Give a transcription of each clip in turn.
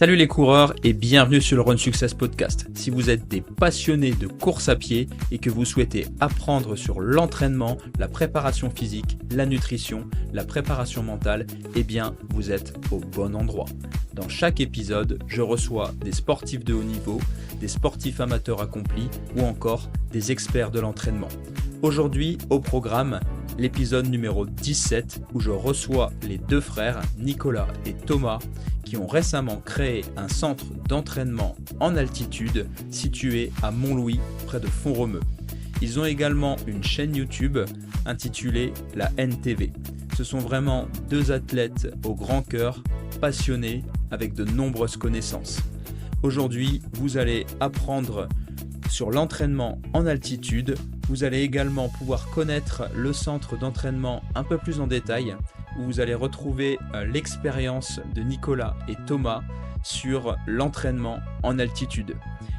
Salut les coureurs et bienvenue sur le Run Success Podcast. Si vous êtes des passionnés de course à pied et que vous souhaitez apprendre sur l'entraînement, la préparation physique, la nutrition, la préparation mentale, eh bien vous êtes au bon endroit. Dans chaque épisode, je reçois des sportifs de haut niveau, des sportifs amateurs accomplis ou encore des experts de l'entraînement. Aujourd'hui, au programme, l'épisode numéro 17 où je reçois les deux frères Nicolas et Thomas qui ont récemment créé un centre d'entraînement en altitude situé à Montlouis, près de Font-Romeu. Ils ont également une chaîne YouTube intitulée la NTV. Ce sont vraiment deux athlètes au grand cœur, passionnés, avec de nombreuses connaissances. Aujourd'hui, vous allez apprendre sur l'entraînement en altitude. Vous allez également pouvoir connaître le centre d'entraînement un peu plus en détail, où vous allez retrouver l'expérience de Nicolas et Thomas sur l'entraînement en altitude.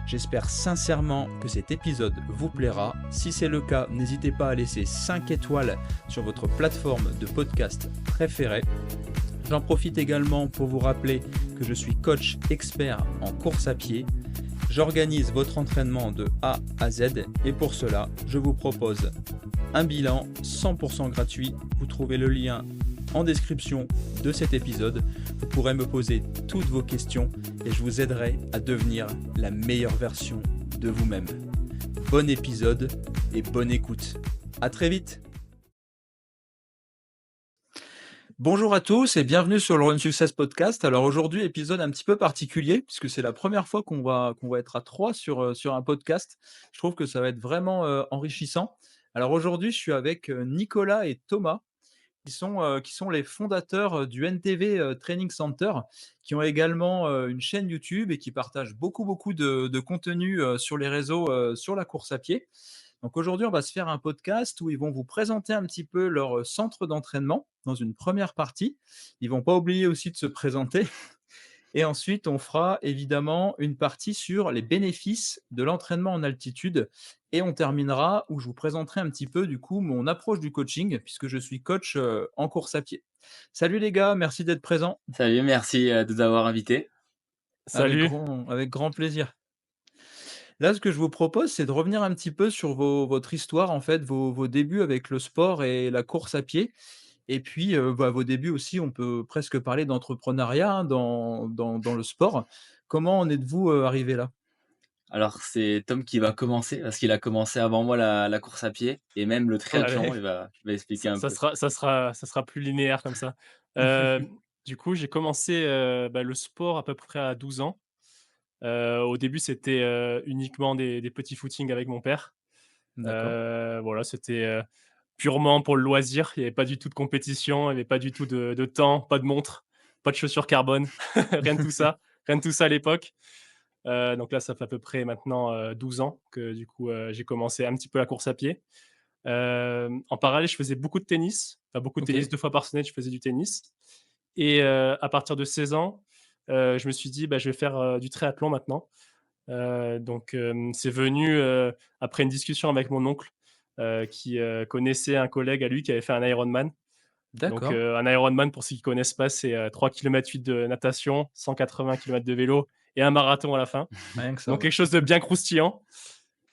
J'espère sincèrement que cet épisode vous plaira. Si c'est le cas, n'hésitez pas à laisser 5 étoiles sur votre plateforme de podcast préférée. J'en profite également pour vous rappeler que je suis coach expert en course à pied. J'organise votre entraînement de A à Z et pour cela, je vous propose un bilan 100% gratuit. Vous trouvez le lien en description de cet épisode. Vous pourrez me poser toutes vos questions et je vous aiderai à devenir la meilleure version de vous-même. Bon épisode et bonne écoute. À très vite. Bonjour à tous et bienvenue sur le Run Success Podcast. Alors aujourd'hui, épisode un petit peu particulier puisque c'est la première fois qu'on va être à 3 sur un podcast. Je trouve que ça va être vraiment enrichissant. Alors aujourd'hui, je suis avec Nicolas et Thomas qui sont les fondateurs du NTV Training Center, qui ont également une chaîne YouTube et qui partagent beaucoup de contenu sur les réseaux sur la course à pied. Donc aujourd'hui, on va se faire un podcast où ils vont vous présenter un petit peu leur centre d'entraînement dans une première partie. Ils vont pas oublier aussi de se présenter. Et ensuite, on fera évidemment une partie sur les bénéfices de l'entraînement en altitude. Et on terminera où je vous présenterai un petit peu du coup mon approche du coaching puisque je suis coach en course à pied. Salut les gars, merci d'être présents. Salut, merci de nous avoir invités. Salut. Avec grand plaisir. Là, ce que je vous propose, c'est de revenir un petit peu sur votre histoire, en fait, vos débuts avec le sport et la course à pied. Et puis, vos débuts aussi, on peut presque parler d'entrepreneuriat hein, dans le sport. Comment en êtes-vous arrivé là? Alors, c'est Tom qui va commencer parce qu'il a commencé avant moi la course à pied et même le Allez, triathlon. Il va expliquer un ça peu. sera ça sera ça sera plus linéaire comme ça. Du coup, j'ai commencé, le sport à peu près à 12 ans. Au début, c'était, uniquement des petits footings avec mon père. D'accord. Voilà, c'était, purement pour le loisir. Il y avait pas du tout de compétition, il y avait pas du tout de temps, pas de montre, pas de chaussures carbone, rien de tout ça à l'époque. Donc là, ça fait à peu près maintenant, 12 ans que du coup, j'ai commencé un petit peu la course à pied. En parallèle, je faisais beaucoup de tennis, enfin beaucoup de tennis, OK. 2 fois par semaine, je faisais du tennis et à partir de 16 ans, je me suis dit: «Bah, je vais faire, du triathlon maintenant». C'est venu, après une discussion avec mon oncle, qui, connaissait un collègue à lui qui avait fait un Ironman. D'accord. Un Ironman pour ceux qui connaissent pas, c'est, 3 kilomètres 8 de natation, 180 kilomètres de vélo et un marathon à la fin. Rien que ça, Donc ouais. quelque chose de bien croustillant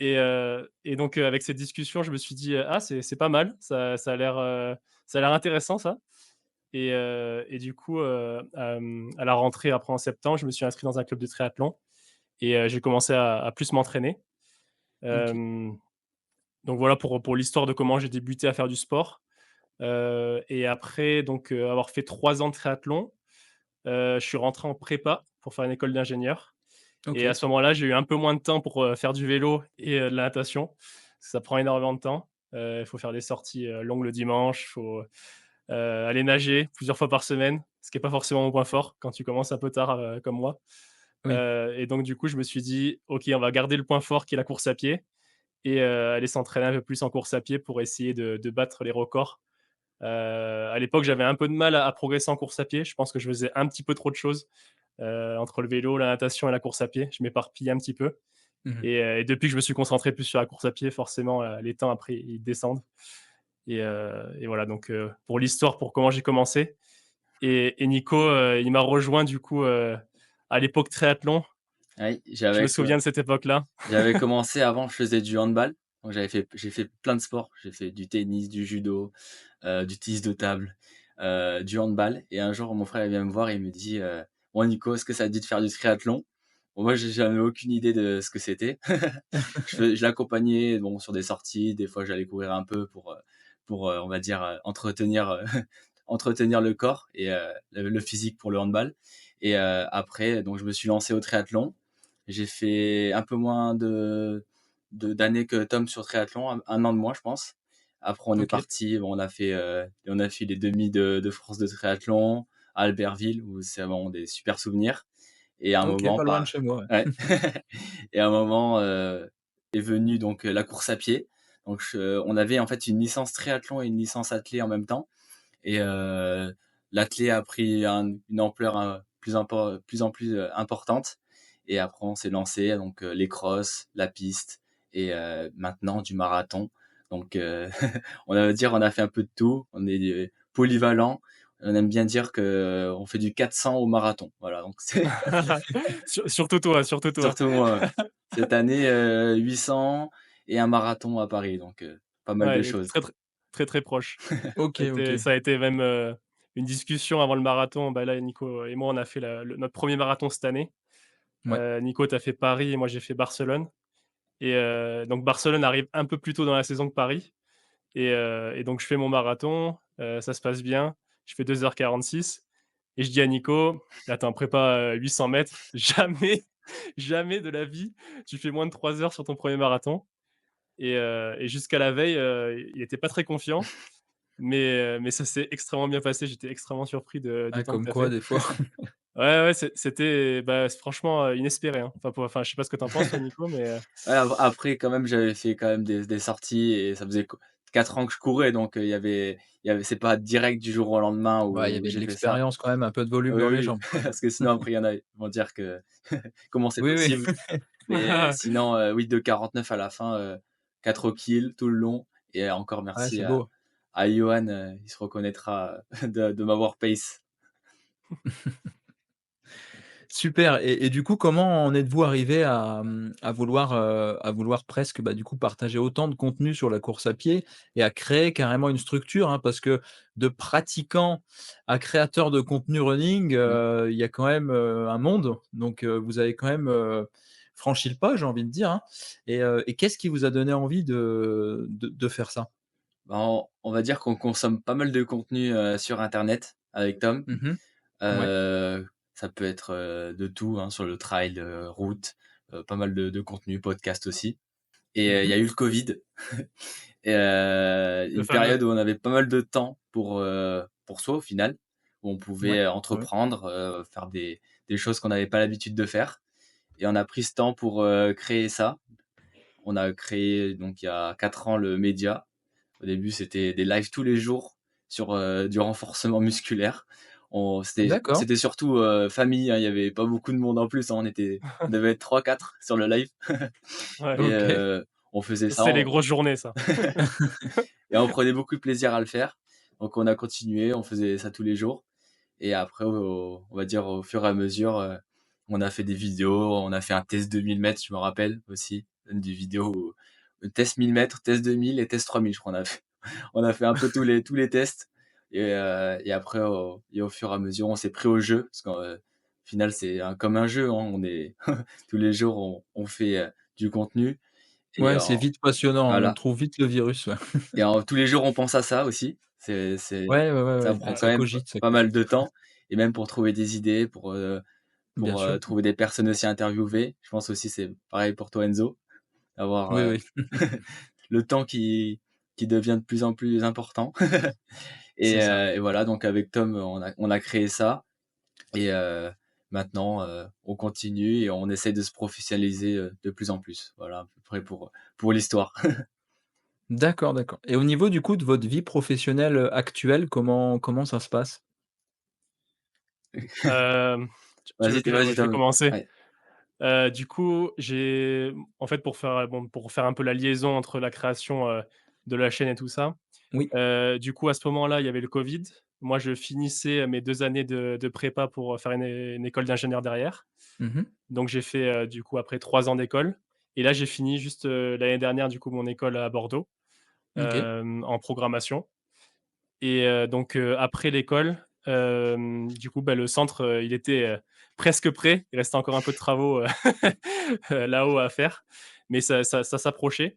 avec cette discussion, je me suis dit: «Ah c'est pas mal, ça a l'air intéressant ça» et du coup, à la rentrée après en septembre, je me suis inscrit dans un club de triathlon et j'ai commencé à plus m'entraîner. OK. Hem, donc voilà pour l'histoire de comment j'ai débuté à faire du sport, et après avoir fait 3 ans de triathlon, je suis rentré en prépa pour faire une école d'ingénieur. Et à OK. ce moment-là, j'ai eu un peu moins de temps pour, faire du vélo et de la natation. Ça prend énormément de temps. Il faut faire des sorties, longues le dimanche, il faut, aller nager plusieurs fois par semaine, ce qui est pas forcément mon point fort quand tu commences un peu tard, comme moi. Oui. Et donc du coup, je me suis dit: «OK, on va garder le point fort qui est la course à pied et aller s'entraîner un peu plus en course à pied pour essayer de battre les records». À l'époque, j'avais un peu de mal à progresser en course à pied. Je pense que je faisais un petit peu trop de choses, entre le vélo, la natation et la course à pied. Je m'éparpillais un petit peu Mmh. et depuis que je me suis concentré plus sur la course à pied, forcément, les temps après, ils descendent et voilà donc pour l'histoire, pour comment j'ai commencé et Nico, il m'a rejoint du coup, à l'époque triathlon. Oui, Je me souviens de cette époque-là. j'avais commencé avant, je faisais du handball, donc j'ai fait plein de sports. J'ai fait du tennis, du judo, du tennis de table, du handball et un jour, mon frère, il vient me voir et il me dit, «Bon Nico, est-ce que ça te dit de faire du triathlon?» Bon, moi, j'avais aucune idée de ce que c'était. Je l'accompagnais, bon, sur des sorties, des fois j'allais courir un peu pour, on va dire, entretenir, entretenir le corps et le physique pour le handball et après donc je me suis lancé au triathlon. J'ai fait un peu moins d'années que Tom sur triathlon, 1 an de moins, je pense. Après, on est OK. parti, bon, on a fait les demi de France de triathlon à Albertville, où c'est vraiment des super souvenirs. Et à un OK, moment, pas loin de chez moi, ouais. Et à un moment est venue donc la course à pied. Donc, on avait en fait une licence triathlon et une licence athlée en même temps. Et l'athlé a pris une ampleur plus en plus importante. Et après, on s'est lancé, donc les crosses, la piste et maintenant du marathon. Donc, on va dire, on a fait un peu de tout. On est polyvalent. On aime bien dire que on fait du 400 au marathon. Voilà, donc c'est Surtout toi, surtout toi. surtout moi. Cette année, 800 et un marathon à Paris, donc pas mal de Ouais, choses. très, très, très, très proche. OK, OK. Ça a été même, une discussion avant le marathon. Bah, là, Nico et moi, on a fait notre premier marathon cette année. Ouais. Nico, tu as fait Paris et moi, j'ai fait Barcelone et donc Barcelone arrive un peu plus tôt dans la saison que Paris et donc je fais mon marathon, ça se passe bien. Je fais 2h46 et je dis à Nico: «Attends, prépa, 800 m, jamais, jamais de la vie, tu fais moins de 3 heures sur ton premier marathon». Et jusqu'à la veille, il était pas très confiant, mais ça s'est extrêmement bien passé. J'étais extrêmement surpris du Ah, temps que comme tu as quoi fait. des fois. Ouais, ouais, c'était, bah, franchement, inespéré, hein. Enfin, je sais pas ce que tu en penses toi, Nico, mais Ouais, après quand même, j'avais fait quand même des sorties et ça faisait 4 ans que je courais donc il y avait c'est pas direct du jour au lendemain Ouais, il y où avait de j'ai fait ça. l'expérience quand même, un peu de volume Oui, dans les oui, jambes, quoi. parce que sinon après il y en a, ils vont dire que comment c'est Oui, oui. possible? Mais sinon, oui 2,49 à la fin, 4 au kill tout le long et encore Ouais, merci c'est beau. à Johan, il se reconnaîtra de m'avoir pace. Super et du coup, comment en êtes-vous arrivé à vouloir presque, bah, du coup, partager autant de contenu sur la course à pied et à créer carrément une structure, hein? Parce que de pratiquant à créateur de contenu running, Mmh. il y a quand même, un monde. Donc, vous avez quand même, franchi le pas, j'ai envie de dire, hein et qu'est-ce qui vous a donné envie de faire ça? Bah, on va dire qu'on consomme pas mal de contenu, sur internet avec Tom. Mmh. Ouais. Ça peut être, de tout, hein, sur le trail, route, pas mal de contenu, podcast aussi et il y Mmh. a eu le covid et le une fameux. période où on avait pas mal de temps pour soi au final, où on Ouais. pouvait Ouais. entreprendre, faire des choses qu'on n'avait pas l'habitude de faire et on a pris ce temps pour, créer ça. On a créé donc il y a 4 ans le média. Au début, c'était des lives tous les jours sur, du renforcement musculaire. D'accord. C'était surtout, famille, hein, il y avait pas beaucoup de monde en plus, hein, on devait être 3-4 sur le live Ouais, et OK. on faisait ça, c'est les grosses journées ça. et on prenait beaucoup de plaisir à le faire. Donc on a continué, on faisait ça tous les jours et après on va dire au fur et à mesure, on a fait des vidéos, on a fait un test de 1000 m, je me rappelle aussi, des vidéos test 1000 m, test 2000 et test 3000, je crois on a fait. On a fait un peu tous les tests et après au fur et à mesure, on s'est pris au jeu parce qu'au final, c'est comme un jeu, hein. On est tous les jours, on fait, du contenu et Ouais, c'est vite passionnant, on voilà trouve vite le virus, ouais. et tous les jours, on pense à ça aussi. Ouais, ouais, ouais, Ça ouais, prend quand ça même cogite, ça pas mal de cogite. temps et même pour trouver des idées, Bien pour, sûr. trouver des personnes aussi à interviewer. Je pense aussi c'est pareil pour toi Enzo, avoir, Oui, oui, le temps qui devient de plus en plus important. c'est ça. Et voilà, donc avec Tom, on a créé ça et maintenant, on continue et on essaie de se professionnaliser, de plus en plus. Voilà, à peu près pour l'histoire. D'accord, d'accord et au niveau du coup de votre vie professionnelle, actuelle, comment ça se passe? Hem, tu veux que Vas-y je vais Tom. commencer? Ouais. Du coup, en fait, pour faire un peu la liaison entre la création, de la chaîne et tout ça, Oui. du coup, à ce moment-là, il y avait le covid. Moi, je finissais mes 2 années de prépa pour, faire une école d'ingénieur derrière. Mmh. Donc j'ai fait, du coup, après 3 ans d'école et là, j'ai fini juste, l'année dernière, du coup, mon école à Bordeaux, OK. en programmation et donc après l'école, du coup, bah, le centre, il était, presque prêt. Il restait encore un peu de travaux, là-haut à faire, mais ça s'approchait.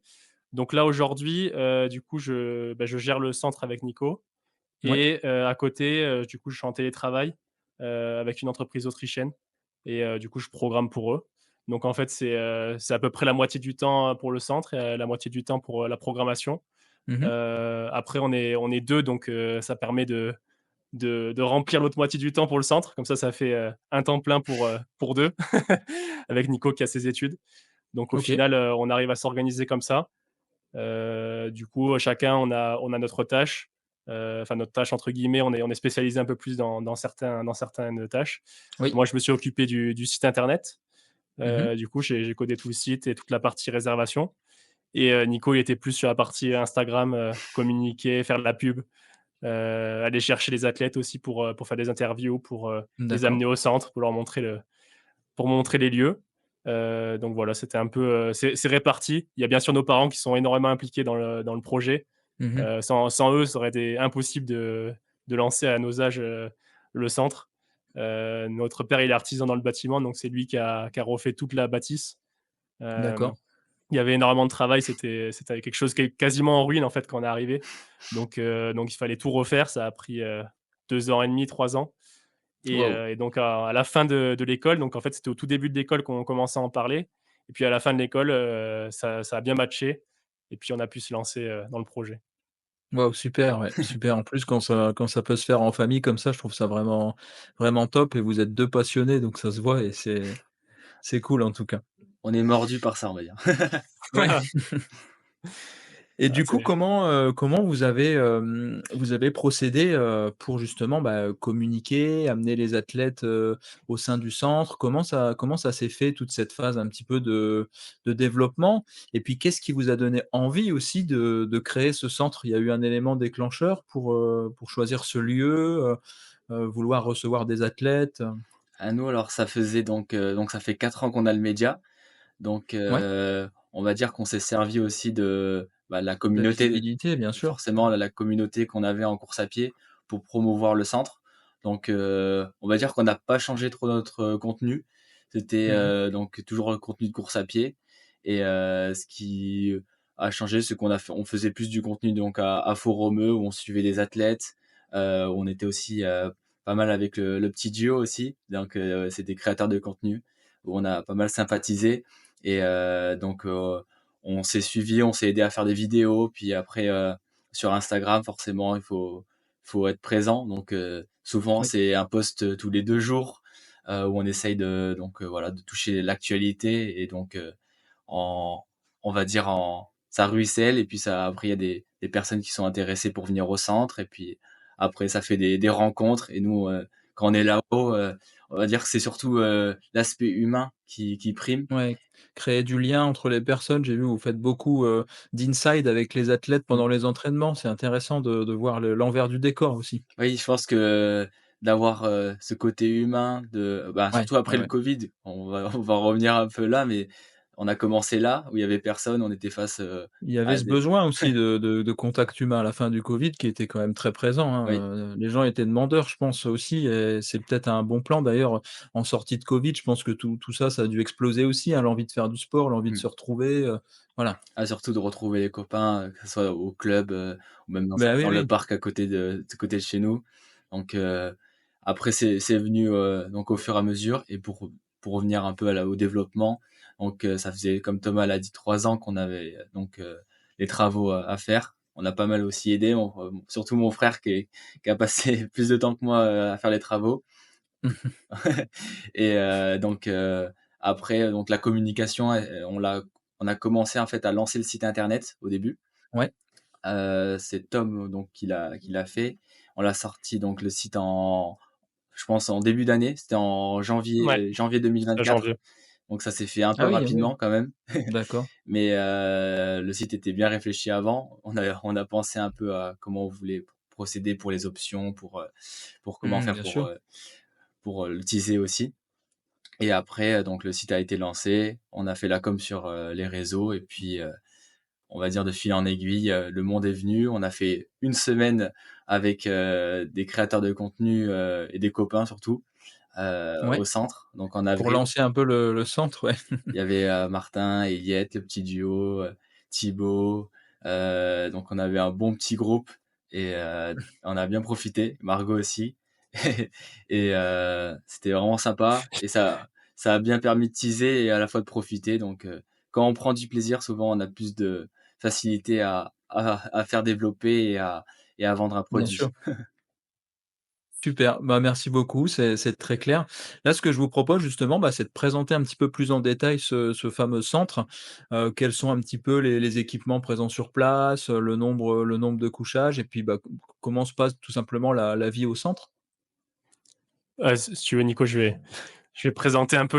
Donc là, aujourd'hui, du coup, je gère le centre avec Nico Ouais. et à côté, du coup, je suis en télétravail, avec une entreprise autrichienne et du coup, je programme pour eux. Donc en fait, c'est à peu près la moitié du temps, pour le centre et la moitié du temps pour, la programmation. Mmh. Après on est 2 donc ça permet de remplir l'autre moitié du temps pour le centre. Comme ça fait, un temps plein pour 2 avec Nico qui a ses études. Donc au OK. final, on arrive à s'organiser comme ça. Du coup, chacun on a notre tâche, enfin «notre tâche» entre guillemets, on est spécialisé un peu plus dans certaines tâches. Oui. Moi, je me suis occupé du site internet. Mmh. Du coup, j'ai codé tout le site et toute la partie réservation et Nico, il était plus sur la partie Instagram, communiquer, faire de la pub, aller chercher les athlètes aussi pour faire des interviews, pour, les D'accord. amener au centre, pour montrer les lieux. Donc voilà, c'était un peu, c'est réparti. Il y a bien sûr nos parents qui sont énormément impliqués dans le projet. Mmh. Sans eux, ça aurait été impossible de lancer à nos âges, le centre. Notre père, il est artisan dans le bâtiment, donc c'est lui qui a refait toute la bâtisse. Hem, D'accord. il y avait énormément de travail, c'était quelque chose qui est quasiment en ruine, en fait, quand on est arrivé. Donc il fallait tout refaire. Ça a pris, 2 ans et demi, 3 ans Waouh! et donc à la fin de l'école, donc en fait, c'était au tout début de l'école qu'on commençait à en parler et puis à la fin de l'école, ça a bien matché et puis on a pu se lancer, dans le projet. Waouh, super, ouais, super. En plus, quand ça peut se faire en famille comme ça, je trouve ça vraiment vraiment top et vous êtes 2 passionnés, donc ça se voit et c'est cool en tout cas. On est mordu par ça, on va dire. Ouais. Et Ah, du coup, c'est comment vous avez procédé, pour justement, bah, communiquer, amener les athlètes, au sein du centre? Comment ça s'est fait toute cette phase un petit peu de développement? Et puis qu'est-ce qui vous a donné envie aussi de créer ce centre? Il y a eu un élément déclencheur pour choisir ce lieu, vouloir recevoir des athlètes? À nous, alors ça faisait donc ça fait 4 ans qu'on a le média. Donc Ouais, on va dire qu'on s'est servi aussi de, bah, la la communauté, visibilité, bien sûr. forcément la communauté qu'on avait en course à pied pour promouvoir le centre. Donc on va dire qu'on n'a pas changé trop notre contenu. C'était, Mmh. donc toujours le contenu de course à pied et ce qui a changé, c'est on faisait plus du contenu donc à Font-Romeu où on suivait des athlètes, on était aussi, pas mal avec le petit duo aussi, donc c'est des créateurs de contenu où on a pas mal sympathisé et donc on s'est suivis, on s'est aidé à faire des vidéos, puis après, sur Instagram, forcément, il faut être présent. Donc souvent, Oui. c'est un post, tous les 2 jours, où on essaye de donc voilà, de toucher l'actualité et donc en on va dire en ça ruisselle et puis ça après il y a des personnes qui sont intéressées pour venir au centre et puis après ça fait des rencontres et nous, quand on est là-haut, on va dire que c'est surtout, l'aspect humain qui prime. Ouais, créer du lien entre les personnes. J'ai vu, vous faites beaucoup, d'inside avec les athlètes Mmh. pendant les entraînements. C'est intéressant de voir l'envers du décor aussi. Oui, je pense que d'avoir, ce côté humain bah, Ouais, surtout ouais, après le ouais. covid, on va revenir un peu là, mais on a commencé là, où il y avait personne, on était face, Il y avait à ce des besoin aussi de contact humain à la fin du covid qui était quand même très présent, oui, hein, les gens étaient demandeurs, je pense aussi et c'est peut-être un bon plan d'ailleurs, en sortie de covid, je pense que tout ça, ça a dû exploser aussi, hein, l'envie de faire du sport, l'envie de mmh. se retrouver, voilà. Ah, surtout de retrouver les copains, que ce soit au club, ou même Bah, oui, dans le oui. parc à côté de chez nous. Donc après c'est venu, donc au fur et à mesure et pour revenir un peu au développement, donc ça faisait comme Thomas l'a dit 3 ans qu'on avait, donc les travaux à faire. On a pas mal aussi aidé, surtout mon frère qui a passé plus de temps que moi, à faire les travaux. Et donc après donc la communication, on a commencé en fait à lancer le site internet au début. Ouais, C'est Tom donc qui l'a fait. On l'a sorti donc le site je pense en début d'année, c'était en ouais, janvier c'est à 2024. janvier. Donc ça s'est fait un peu ah oui, ah oui, rapidement quand même. d'accord. Mais le site était bien réfléchi avant. On a pensé un peu à comment on voulait procéder pour les options, pour comment faire Bien sûr. pour l'utiliser aussi. Et après, donc le site a été lancé, on a fait la com sur, les réseaux et puis, on va dire de fil en aiguille, le monde est venu. On a fait une semaine avec, des créateurs de contenu, et des copains surtout, Ouais, au centre, donc en pour avril. lancer un peu le centre, ouais. Il y avait, Martin, Eliette, le petit duo, Thibaut, donc on avait un bon petit groupe et on a bien profité, Margot aussi et c'était vraiment sympa et ça a bien permis de teaser et à la fois de profiter donc quand on prend du plaisir, souvent on a plus de facilité à faire développer et à vendre un Bien sûr. produit. Super, bah, merci beaucoup, c'est très clair. Là, ce que je vous propose justement, bah, c'est de présenter un petit peu plus en détail ce fameux centre. Quels sont un petit peu les équipements présents sur place, le nombre de couchages et puis, bah, comment se passe tout simplement la vie au centre? Si tu veux Nico, je vais présenter un peu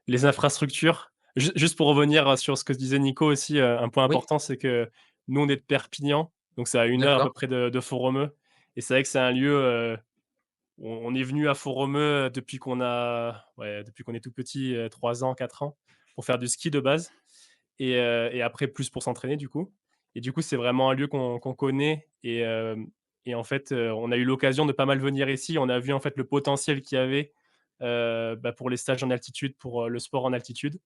les infrastructures. Juste pour revenir sur ce que disait Nico aussi, un point Oui, important, c'est que nous, on est de Perpignan, donc c'est à 1 heure à peu d'accord. près de Font-Romeu et c'est vrai que c'est un lieu, on est venu à Font-Romeu depuis qu'on est tout petit, 3 ans, 4 ans, pour faire du ski de base et après plus pour s'entraîner du coup et du coup, c'est vraiment un lieu qu'on connaît et en fait, on a eu l'occasion de pas mal venir ici. On a vu en fait le potentiel qu'il y avait, pour les stages en altitude, pour, le sport en altitude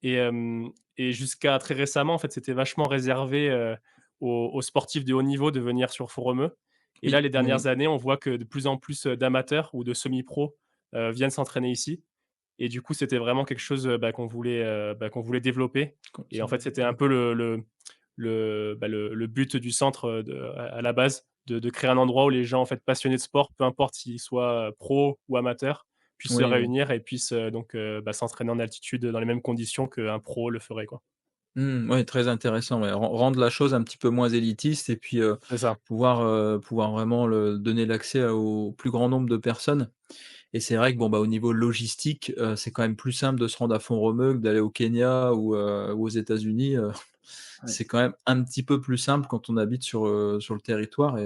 et hem et jusqu'à très récemment, en fait, c'était vachement réservé, aux sportifs de haut niveau de venir sur Font-Romeu et là, Oui, les oui, dernières oui. années, on voit que de plus en plus, d'amateurs ou de semi-pros, viennent s'entraîner ici et du coup, c'était vraiment quelque chose, qu'on voulait développer et en fait, Continuer, c'était un ouais. peu le but du centre, à la base, de créer un endroit où les gens, en fait, passionnés de sport, peu importe s'ils soient, pros ou amateurs, puissent se Oui, oui. réunir et puissent, s'entraîner en altitude dans les mêmes conditions qu'un pro le ferait, quoi. Ouais, très intéressant, ouais. Rendre la chose un petit peu moins élitiste et puis, C'est ça. pouvoir vraiment le donner l'accès au plus grand nombre de personnes. Et c'est vrai que bon, bah, au niveau logistique, c'est quand même plus simple de se rendre à Font-Romeu que d'aller au Kenya ou aux États-Unis, Ouais. c'est quand même un petit peu plus simple quand on habite sur le territoire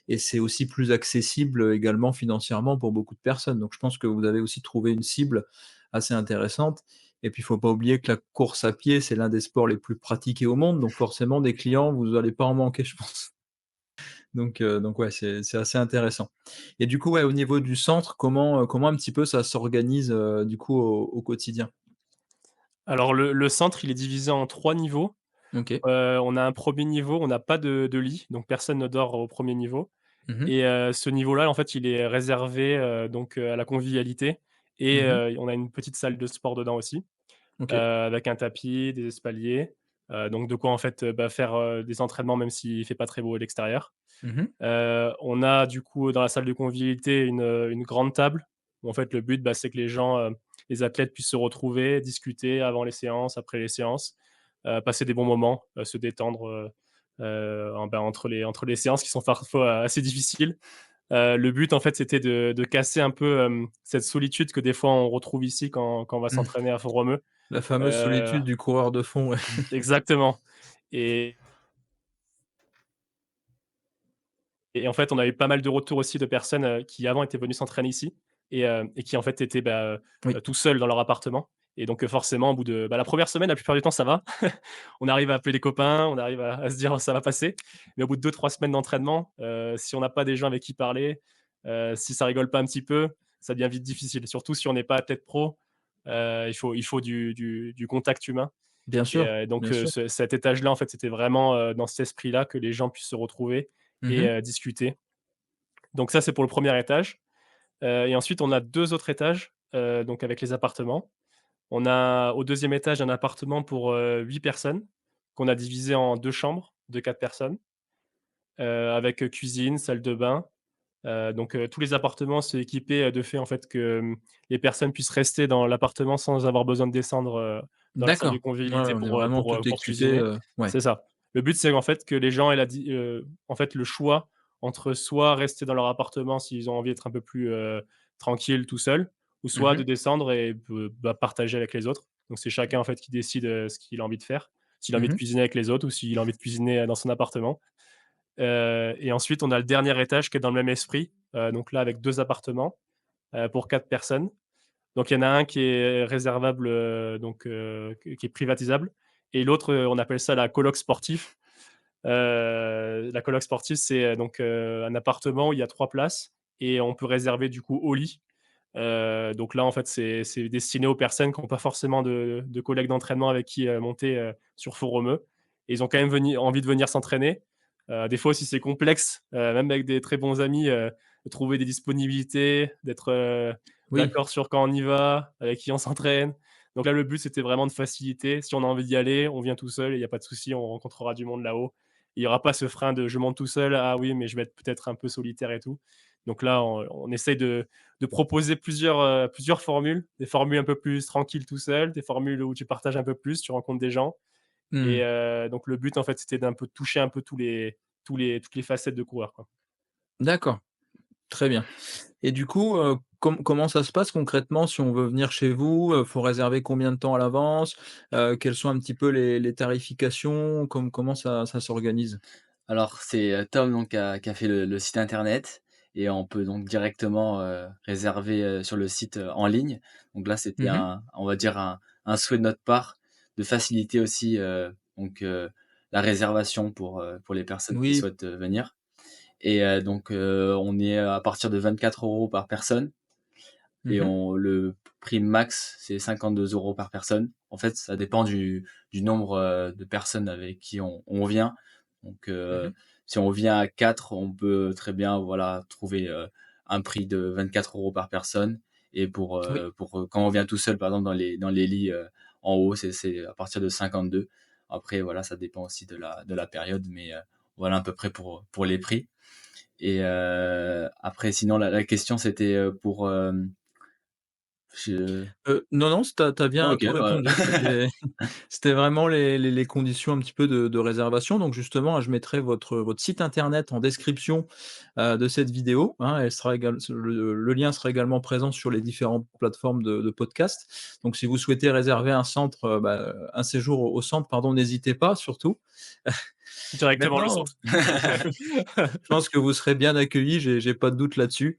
et c'est aussi plus accessible, également financièrement pour beaucoup de personnes. Donc je pense que vous avez aussi trouvé une cible assez intéressante et puis il faut pas oublier que la course à pied, c'est l'un des sports les plus pratiqués au monde, donc forcément des clients, vous allez pas en manquer, je pense. Donc ouais, c'est assez intéressant. Et du coup, ouais, au niveau du centre, comment un petit peu ça s'organise, du coup au quotidien? Alors le centre, il est divisé en 3 niveaux. OK. On a un premier niveau, on n'a pas de lit, donc personne ne dort au premier niveau Mmh. et ce niveau-là, en fait, il est réservé, à la convivialité et Mmh. on a une petite salle de sport dedans aussi. OK. Avec un tapis, des espaliers, donc de quoi en fait, faire, des entraînements même s'il fait pas très beau à l'extérieur. Mmh. On a du coup dans la salle de convivialité une grande table où en fait le but, c'est que les athlètes puissent se retrouver, discuter avant les séances, après les séances, passer des bons moments, se détendre, entre les séances qui sont parfois assez difficiles. Le but en fait, c'était de casser un peu, cette solitude que des fois on retrouve ici quand on va Mmh. s'entraîner à Font-Romeu. La fameuse Heu, solitude du coureur de fond, ouais. exactement et et en fait, on a eu pas mal de retours aussi de personnes, qui avant étaient venues s'entraîner ici et qui en fait étaient, Oui. tout seuls dans leur appartement et donc forcément au bout de la première semaine, la plupart du temps ça va. On arrive à appeler les copains, on arrive à se dire: «Ça va passer». Mais au bout de 2-3 semaines d'entraînement, si on n'a pas des gens avec qui parler, si ça rigole pas un petit peu, ça devient vite difficile. Surtout si on n'est pas athlète pro, il faut du contact humain Bien et sûr, bien donc sûr. cet étage-là, en fait, c'était vraiment, dans cet esprit-là que les gens puissent se retrouver et Mmh. discuter. Donc ça, c'est pour le premier étage, et ensuite on a 2 autres étages, donc avec les appartements. On a au deuxième étage un appartement pour, 8 personnes qu'on a divisé en 2 chambres de 4 personnes, avec, cuisine, salle de bain. Tous les appartements sont équipés, de fait, en fait, que, les personnes puissent rester dans l'appartement sans avoir besoin de descendre, dans la salle de D'accord. Ouais, convivialité on est pour, vraiment tout pour équipé, cuisiner. ouais. C'est ça. Le but, c'est en fait que les gens aient en fait, le choix entre soit rester dans leur appartement s'ils ont envie d'être un peu plus, tranquilles tout seuls ou soit de Mmh. descendre et partager avec les autres. Donc c'est chacun, en fait, qui décide, ce qu'il a envie de faire. S'il a envie de Mmh. cuisiner avec les autres ou s'il a envie de cuisiner, dans son appartement. Et ensuite, on a le dernier étage qui est dans le même esprit, donc là avec 2 appartements, pour 4 personnes. Donc il y en a un qui est réservable, qui est privatisable et l'autre, on appelle ça la coloc sportif. La coloc sportive, c'est, un appartement où il y a 3 places et on peut réserver du coup au lit. Donc là, en fait, c'est destiné aux personnes qui ont pas forcément de collègues d'entraînement avec qui, monter, sur Font-Romeu. Et ils ont quand même envie de venir s'entraîner. Des fois aussi, c'est complexe, même avec des très bons amis, de trouver des disponibilités, d'être, Oui, d'accord sur quand on y va, avec qui on s'entraîne. Donc là, le but, c'était vraiment de faciliter. Si on a envie d'y aller, on vient tout seul et il y a pas de souci, on rencontrera du monde là-haut. Il y aura pas ce frein de: «Je monte tout seul, ah oui, mais je vais être peut-être un peu solitaire et tout». Donc là, on essaye de proposer plusieurs formules, des formules un peu plus tranquilles tout seul, des formules où tu partages un peu plus, tu rencontres des gens. mmh, Et donc le but, en fait, c'était d'un peu toucher un peu toutes les facettes de coureur, quoi. d'accord, très bien. Et du coup, comment ça se passe concrètement si on veut venir chez vous? Faut réserver combien de temps à l'avance? Quelles sont un petit peu les tarifications? Comment ça s'organise? Alors c'est, Tom donc qui a fait le site internet et on peut donc directement, réserver, sur le site, en ligne. Donc là, c'était Mmh. on va dire un souhait de notre part de faciliter aussi, la réservation pour les personnes qui Oui. souhaitent, venir et on est à partir de 24 € par personne et Mmh. on le prix max, c'est 52 € par personne. En fait, ça dépend du nombre, de personnes avec qui on vient. Donc, Mmh. si on vient à 4, on peut très bien, voilà, trouver, un prix de 24 € par personne et Oui. quand on vient tout seul, par exemple, dans les lits, en haut, c'est à partir de 52. Après, voilà, ça dépend aussi de la période, mais, voilà à peu près pour les prix et après sinon la question c'était, pour, je Non, non, tu bien OK, tout bah, répondu. C'était vraiment les conditions un petit peu de réservation. Donc justement, je mettrai votre site internet en description, de cette vidéo, hein. Elle sera le lien sera également présent sur les différentes plateformes de podcast. Donc si vous souhaitez réserver un séjour au centre, pardon, n'hésitez pas surtout. Directement le Maintenant, centre. je pense que vous serez bien accueillis, j'ai pas de doute là-dessus.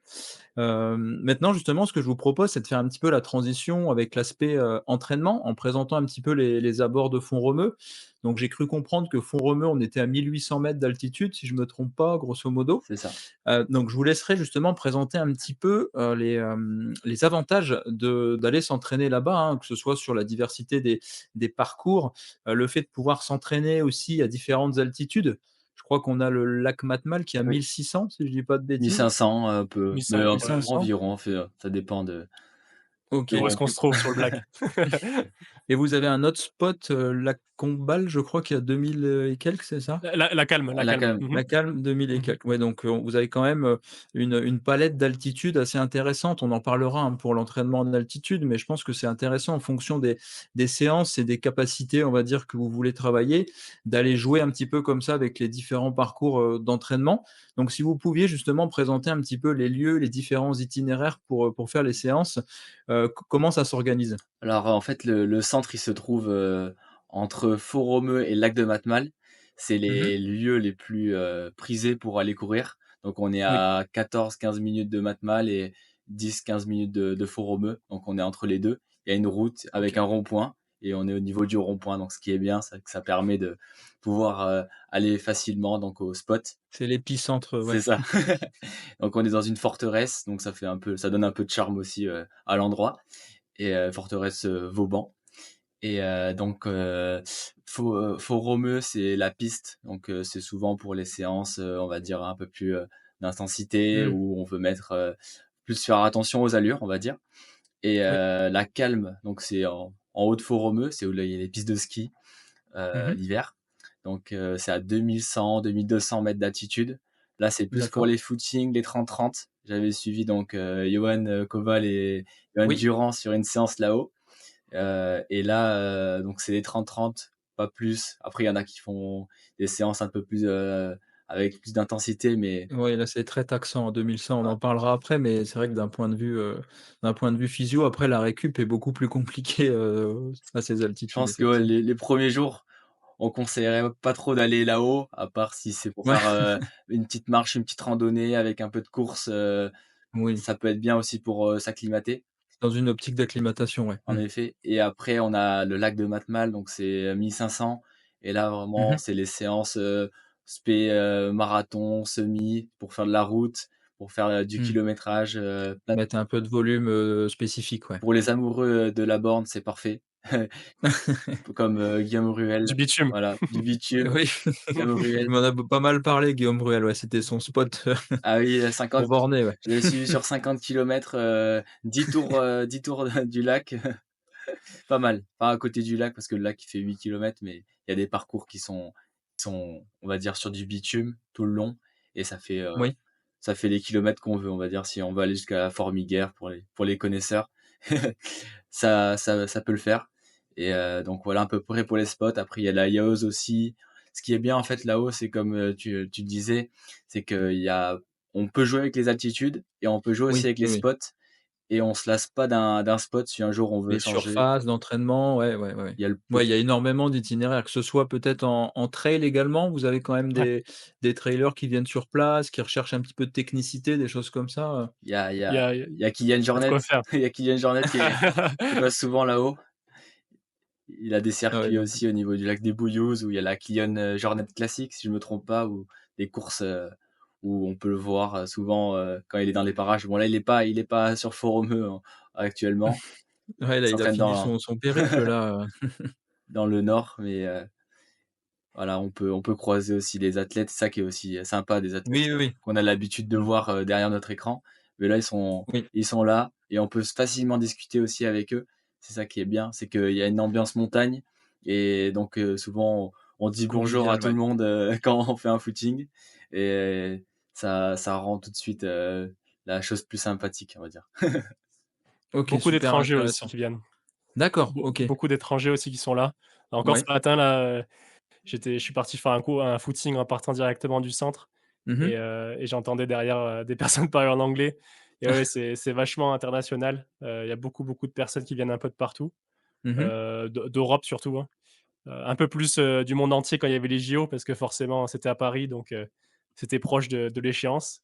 Maintenant justement, ce que je vous propose, c'est de faire un petit peu la transition avec l'aspect, entraînement, en présentant un petit peu les abords de Font-Romeu. Donc j'ai cru comprendre que Font-Romeu, on était à 1 800 mètres d'altitude, si je me trompe pas, grosso modo. c'est ça. Donc je vous laisserai justement présenter un petit peu, les avantages d'aller s'entraîner là-bas, hein, que ce soit sur la diversité des parcours, le fait de pouvoir s'entraîner aussi à différentes altitudes. Je crois qu'on a le lac Matmal qui est à Oui, 1 600, si je dis pas de bêtises? 1 500 peu, mais 1500, ouais. 1 500? environ, ça dépend De OK. où mais est-ce qu'on se trouve sur le Black? Et vous avez un autre spot, lac Comballe, je crois, qui est à 2000, et quelques, c'est ça? La calme, la la calme. calme. Mmh La Calme, 2000 et mh. Mmh. quelques. Ouais, donc, vous avez quand même, une palette d'altitude assez intéressante. On en parlera, hein, pour l'entraînement en altitude, mais je pense que c'est intéressant en fonction des séances et des capacités, on va dire, que vous voulez travailler, d'aller jouer un petit peu comme ça avec les différents parcours, d'entraînement. Donc si vous pouviez justement présenter un petit peu les lieux, les différents itinéraires pour faire les séances, comment ça s'organise? Alors, en fait, le centre, il se trouve, entre Font-Romeu et le lac de Matmal. C'est Mmh. les lieux les plus, prisés pour aller courir. Donc on est Oui, à 14-15 minutes de Matmal et 10-15 minutes de Font-Romeu, donc on est entre les 2. Il y a une route avec OK. un rond-point et on est au niveau du rond-point, donc ce qui est bien, c'est que ça permet de pouvoir, aller facilement donc au spot. C'est l'épicentre, C'est ouais. ça. Donc on est dans une forteresse, donc ça donne un peu de charme aussi, à l'endroit et forteresse, Vauban et Font-Romeu, c'est la piste, donc c'est souvent pour les séances, on va dire un peu plus, d'intensité Mmh. où on veut mettre, plus faire attention aux allures, on va dire et Oui. la Calme, donc c'est en haut de Font-Romeu, c'est où là il y a les pistes de ski, Mmh. l'hiver. Donc c'est à 2 100-2 200 mètres d'altitude. Là, c'est plus pour D'accord. les footings, les 30-30. J'avais suivi donc Johan, Koval et Johan Oui. Durand sur une séance là-haut, et là, donc c'est les 30-30, pas plus. Après, il y en a qui font des séances un peu plus, avec plus d'intensité, mais Oui, là, c'est très taxant. En 2100, on voilà. en parlera après, mais c'est vrai que d'un point de vue physio, après la récup est beaucoup plus compliquée, à ces Je altitudes, pense que, ouais, effectivement. les 1ers jours, on conseillerait pas trop d'aller là-haut, à part si c'est pour Ouais, faire, une petite marche, une petite randonnée avec un peu de course, oui, ça peut être bien aussi pour, s'acclimater, dans une optique d'acclimatation, ouais. en effet. Et après on a le lac de Matmal, donc c'est, 1 500, et là vraiment Mmh. c'est les séances, marathon, semi, pour faire de la route, pour faire, du Mmh. kilométrage, plein. Mettre un peu de volume, spécifique, ouais. Pour les amoureux, de la borne, c'est parfait. Comme, Guillaume Ruel, Du bitume. voilà, du bitume, Oui, Guillaume il Ruel. m'en a pas mal parlé Guillaume Bruel, ouais, c'était son spot, Ah oui, pour 50, borner, ouais. je l'ai suivi sur 50 kilomètres, 10 tours du lac, pas mal. Pas à côté du lac parce que le lac il fait 8 kilomètres, mais il y a des parcours qui sont, on va dire, sur du bitume tout le long, et Oui, ça fait les kilomètres qu'on veut, on va dire. Si on veut aller jusqu'à Formiguère pour les connaisseurs, ça peut le faire. Et donc voilà à peu près pour les spots. Après il y a la Yaoz aussi. Ce qui est bien en fait là-haut, c'est comme, tu disais, c'est on peut jouer avec les altitudes et on peut jouer aussi oui, avec les oui, oui. spots, et on se lasse pas d'un spot si un jour on veut Les changer. surfaces d'entraînement, ouais, ouais, ouais, ouais. Il y a le Ouais, il y a énormément d'itinéraires, que ce soit peut-être en trail également, vous avez quand même Ouais, des trailers qui viennent sur place, qui recherchent un petit peu de technicité, des choses comme ça, il y a il y il y a a il il y a Kylian y a de Jornet, quoi faire. il y a Kylian Jornet qui passe souvent là-haut. Il a des Ah ouais, circuits donc aussi au niveau du lac des Bouilloux où il y a la Kylian, Jornet Classic, si je me trompe pas, ou des courses, où on peut le voir, souvent, quand il est dans les parages. Bon là, il est pas sur Foromeux, hein, actuellement. ouais, Il là, il a s'entraîne fini dans son périple là, dans le nord, mais voilà, on peut croiser aussi des athlètes. C'est ça qui est aussi, sympa des athlètes, Oui, oui, oui. qu'on a l'habitude de Mmh. voir, derrière notre écran. Mais là, Oui, ils sont là et on peut facilement discuter aussi avec eux. C'est ça qui est bien, c'est qu'il y a une ambiance montagne, et donc souvent on dit bonjour à convivial, tout ouais. le monde, quand on fait un footing, et ça rend tout de suite, la chose plus sympathique, on va dire. OK, Beaucoup super d'étrangers aussi intéressant. qui viennent. D'accord, OK. Beaucoup d'étrangers aussi qui sont là. Encore ce Ouais. matin là, je suis parti faire un footing en partant directement du centre, Mmh mh. et j'entendais derrière, des personnes parler en anglais, et ouais, c'est vachement international. Il y a beaucoup de personnes qui viennent un peu de partout, Mmh. d'Europe surtout, hein. Un peu plus, du monde entier quand il y avait les JO parce que forcément c'était à Paris, donc c'était proche de l'échéance.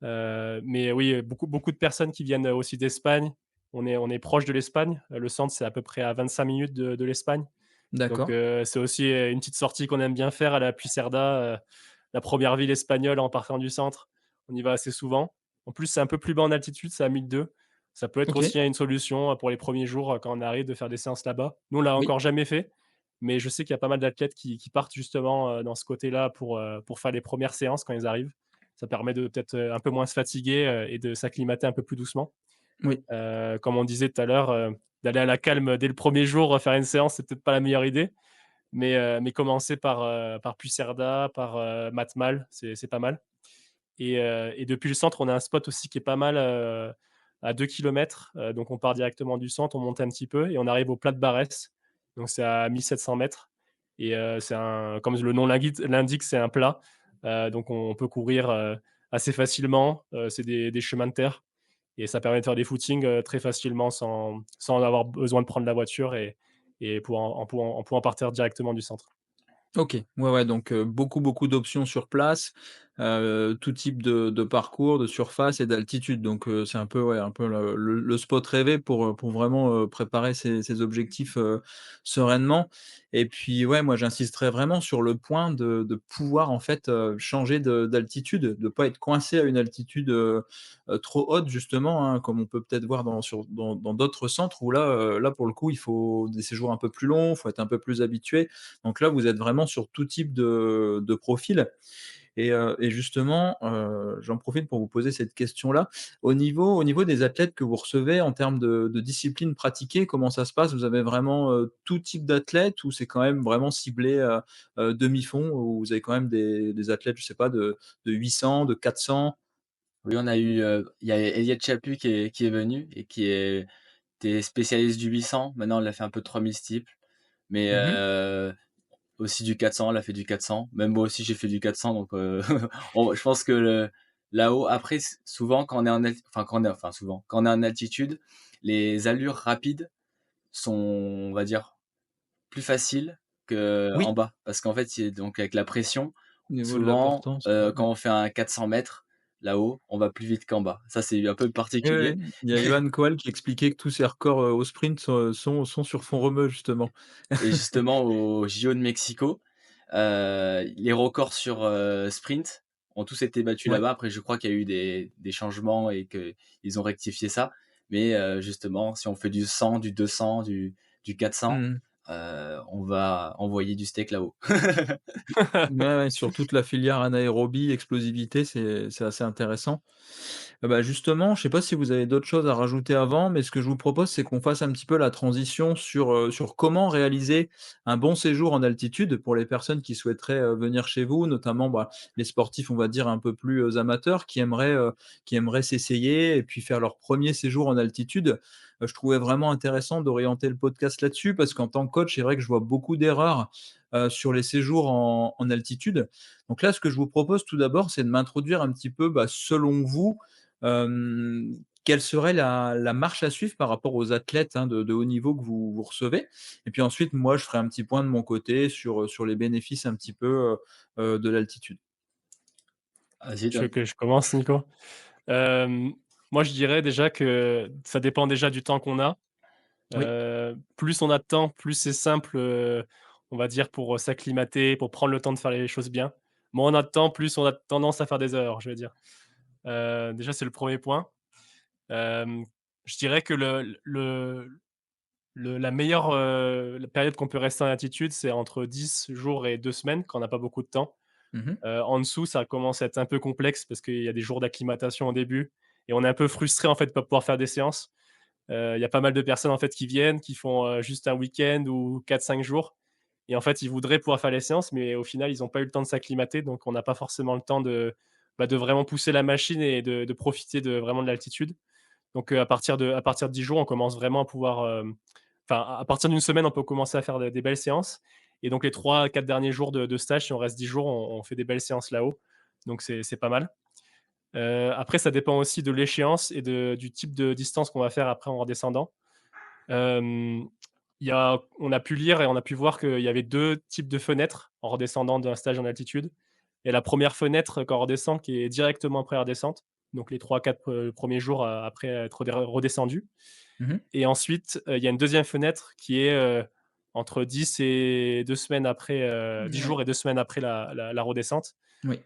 Mais oui, beaucoup de personnes qui viennent aussi d'Espagne. On est proche de l'Espagne. Le centre, c'est à peu près à 25 minutes de l'Espagne. Donc D'accord. c'est aussi, une petite sortie qu'on aime bien faire à la Puigcerdà, la première ville espagnole en partant du centre. On y va assez souvent. En plus, c'est un peu plus bas en altitude, c'est à 1 200. Ça peut être OK. aussi, hein, une solution, pour les premiers jours, quand on arrive, de faire des séances là-bas. Nous, on l'a Oui. encore jamais fait, mais je sais qu'il y a pas mal d'athlètes qui partent justement, dans ce côté-là pour faire les premières séances quand ils arrivent. Ça permet de peut-être, un peu moins se fatiguer, et de s'acclimater un peu plus doucement. Oui. Comme on disait tout à l'heure, d'aller à la calme dès le premier jour, faire une séance, c'est peut-être pas la meilleure idée, mais commencer par Puigcerdà, par, Matmal, c'est pas mal, et depuis le centre, on a un spot aussi qui est pas mal, à 2 kilomètres, donc on part directement du centre, on monte un petit peu et on arrive au plat de Barès, donc c'est à 1 700 mètres, et c'est un comme le nom l'indique, c'est un plat, donc on peut courir, assez facilement, c'est des chemins de terre, et ça permet de faire des footings, très facilement sans avoir besoin de prendre la voiture, et en pouvant partir directement du centre. OK. Ouais, ouais, donc beaucoup d'options sur place, tout type de parcours, de surface et d'altitude. Donc c'est un peu, ouais, un peu le spot rêvé pour vraiment, préparer ses objectifs, sereinement. Et puis, ouais, moi j'insisterais vraiment sur le point de pouvoir en fait, changer d'altitude, de pas être coincé à une altitude, trop haute justement, hein, comme on peut peut-être voir dans d'autres centres où là pour le coup, il faut des séjours un peu plus longs, il faut être un peu plus habitué. Donc là, vous êtes vraiment sur tout type de profil. Et justement, j'en profite pour vous poser cette question-là. Au niveau des athlètes que vous recevez en termes de discipline pratiquée, comment ça se passe? Vous avez vraiment, tout type d'athlètes ou c'est quand même vraiment ciblé, demi-fond, où vous avez quand même des athlètes, je sais pas, de 800, de 400? Oui, il y a Eliott Chapuis qui est venu et qui était spécialiste du 800. Maintenant, il a fait un peu de 3000 steeple, mais Mmh. aussi du 400, elle a fait du 400. Même moi aussi, j'ai fait du 400, donc je pense que là-haut, après, souvent, quand on est souvent, quand on est en altitude, les allures rapides sont, on va dire, plus faciles qu'en Oui, bas. Parce qu'en fait, c'est donc avec la pression, au niveau de la souvent, portance, ouais. quand on fait un 400 mètres là-haut, on va plus vite qu'en bas. Ça, c'est un peu Oui, particulier. oui, il y a Johan Kohl qui expliquait que tous ses records, au sprint sont sur fond romeux justement. Et justement, aux JO de Mexico, les records sur, sprint ont tous été battus Ouais. là-bas. Après, je crois qu'il y a eu des changements et qu'ils ont rectifié ça. Mais, justement, si on fait du 100, du 200, du 400, Mmh. on va envoyer du steak là-haut. Ouais, ouais, sur toute la filière anaérobie, explosivité, c'est assez intéressant. Bah, justement, je sais pas si vous avez d'autres choses à rajouter avant, mais ce que je vous propose, c'est qu'on fasse un petit peu la transition sur comment réaliser un bon séjour en altitude pour les personnes qui souhaiteraient, venir chez vous, notamment, bah, les sportifs, on va dire, un peu plus, amateurs qui aimeraient s'essayer et puis faire leur premier séjour en altitude. Je trouvais vraiment intéressant d'orienter le podcast là-dessus parce qu'en tant que coach, c'est vrai que je vois beaucoup d'erreurs, sur les séjours en altitude. Donc là, ce que je vous propose tout d'abord, c'est de m'introduire un petit peu, bah, selon vous, quelle serait la marche à suivre par rapport aux athlètes, hein, de haut niveau que vous recevez? Et puis ensuite, moi, je ferai un petit point de mon côté sur les bénéfices un petit peu, de l'altitude. Vas-y, Tu veux donne. que je commence, Nico? Hem, Moi, je dirais déjà que ça dépend déjà du temps qu'on a. Oui. Plus on a de temps, plus c'est simple, on va dire pour, s'acclimater, pour prendre le temps de faire les choses bien. Moins on a de temps, plus on a tendance à faire des erreurs, je veux dire. Déjà, c'est le premier point. Hem, je dirais que la meilleure, la période qu'on peut rester en altitude, c'est entre 10 jours et 2 semaines quand on n'a pas beaucoup de temps. Mmh. En dessous, ça commence à être un peu complexe parce qu'il y a des jours d'acclimatation au début et on est un peu frustré, en fait, de pas pouvoir faire des séances. Il y a pas mal de personnes, en fait, qui viennent, qui font, juste un week-end ou 4-5 jours et en fait, ils voudraient pouvoir faire les séances mais au final, ils ont pas eu le temps de s'acclimater donc on n'a pas forcément le temps de vraiment pousser la machine et de profiter vraiment de l'altitude. Donc à partir de 10 jours, on commence vraiment à pouvoir, enfin, à partir d'une semaine, on peut commencer à faire des belles séances et donc les 3-4 derniers jours de stage, si on reste 10 jours, on fait des belles séances là-haut, donc c'est pas mal. Après ça dépend aussi de l'échéance et du type de distance qu'on va faire après en redescendant. Hem, on a pu lire et on a pu voir qu'il y avait 2 types de fenêtres en redescendant d'un stage en altitude. Il y a la première fenêtre quand on redescend qui est directement après la redescente, donc les 3-4 premiers jours, après être redescendu Mmh. et ensuite, il y a une deuxième fenêtre qui est, entre 10 et 2 semaines après, 10 Ouais. jours et 2 semaines après la redescente. Oui.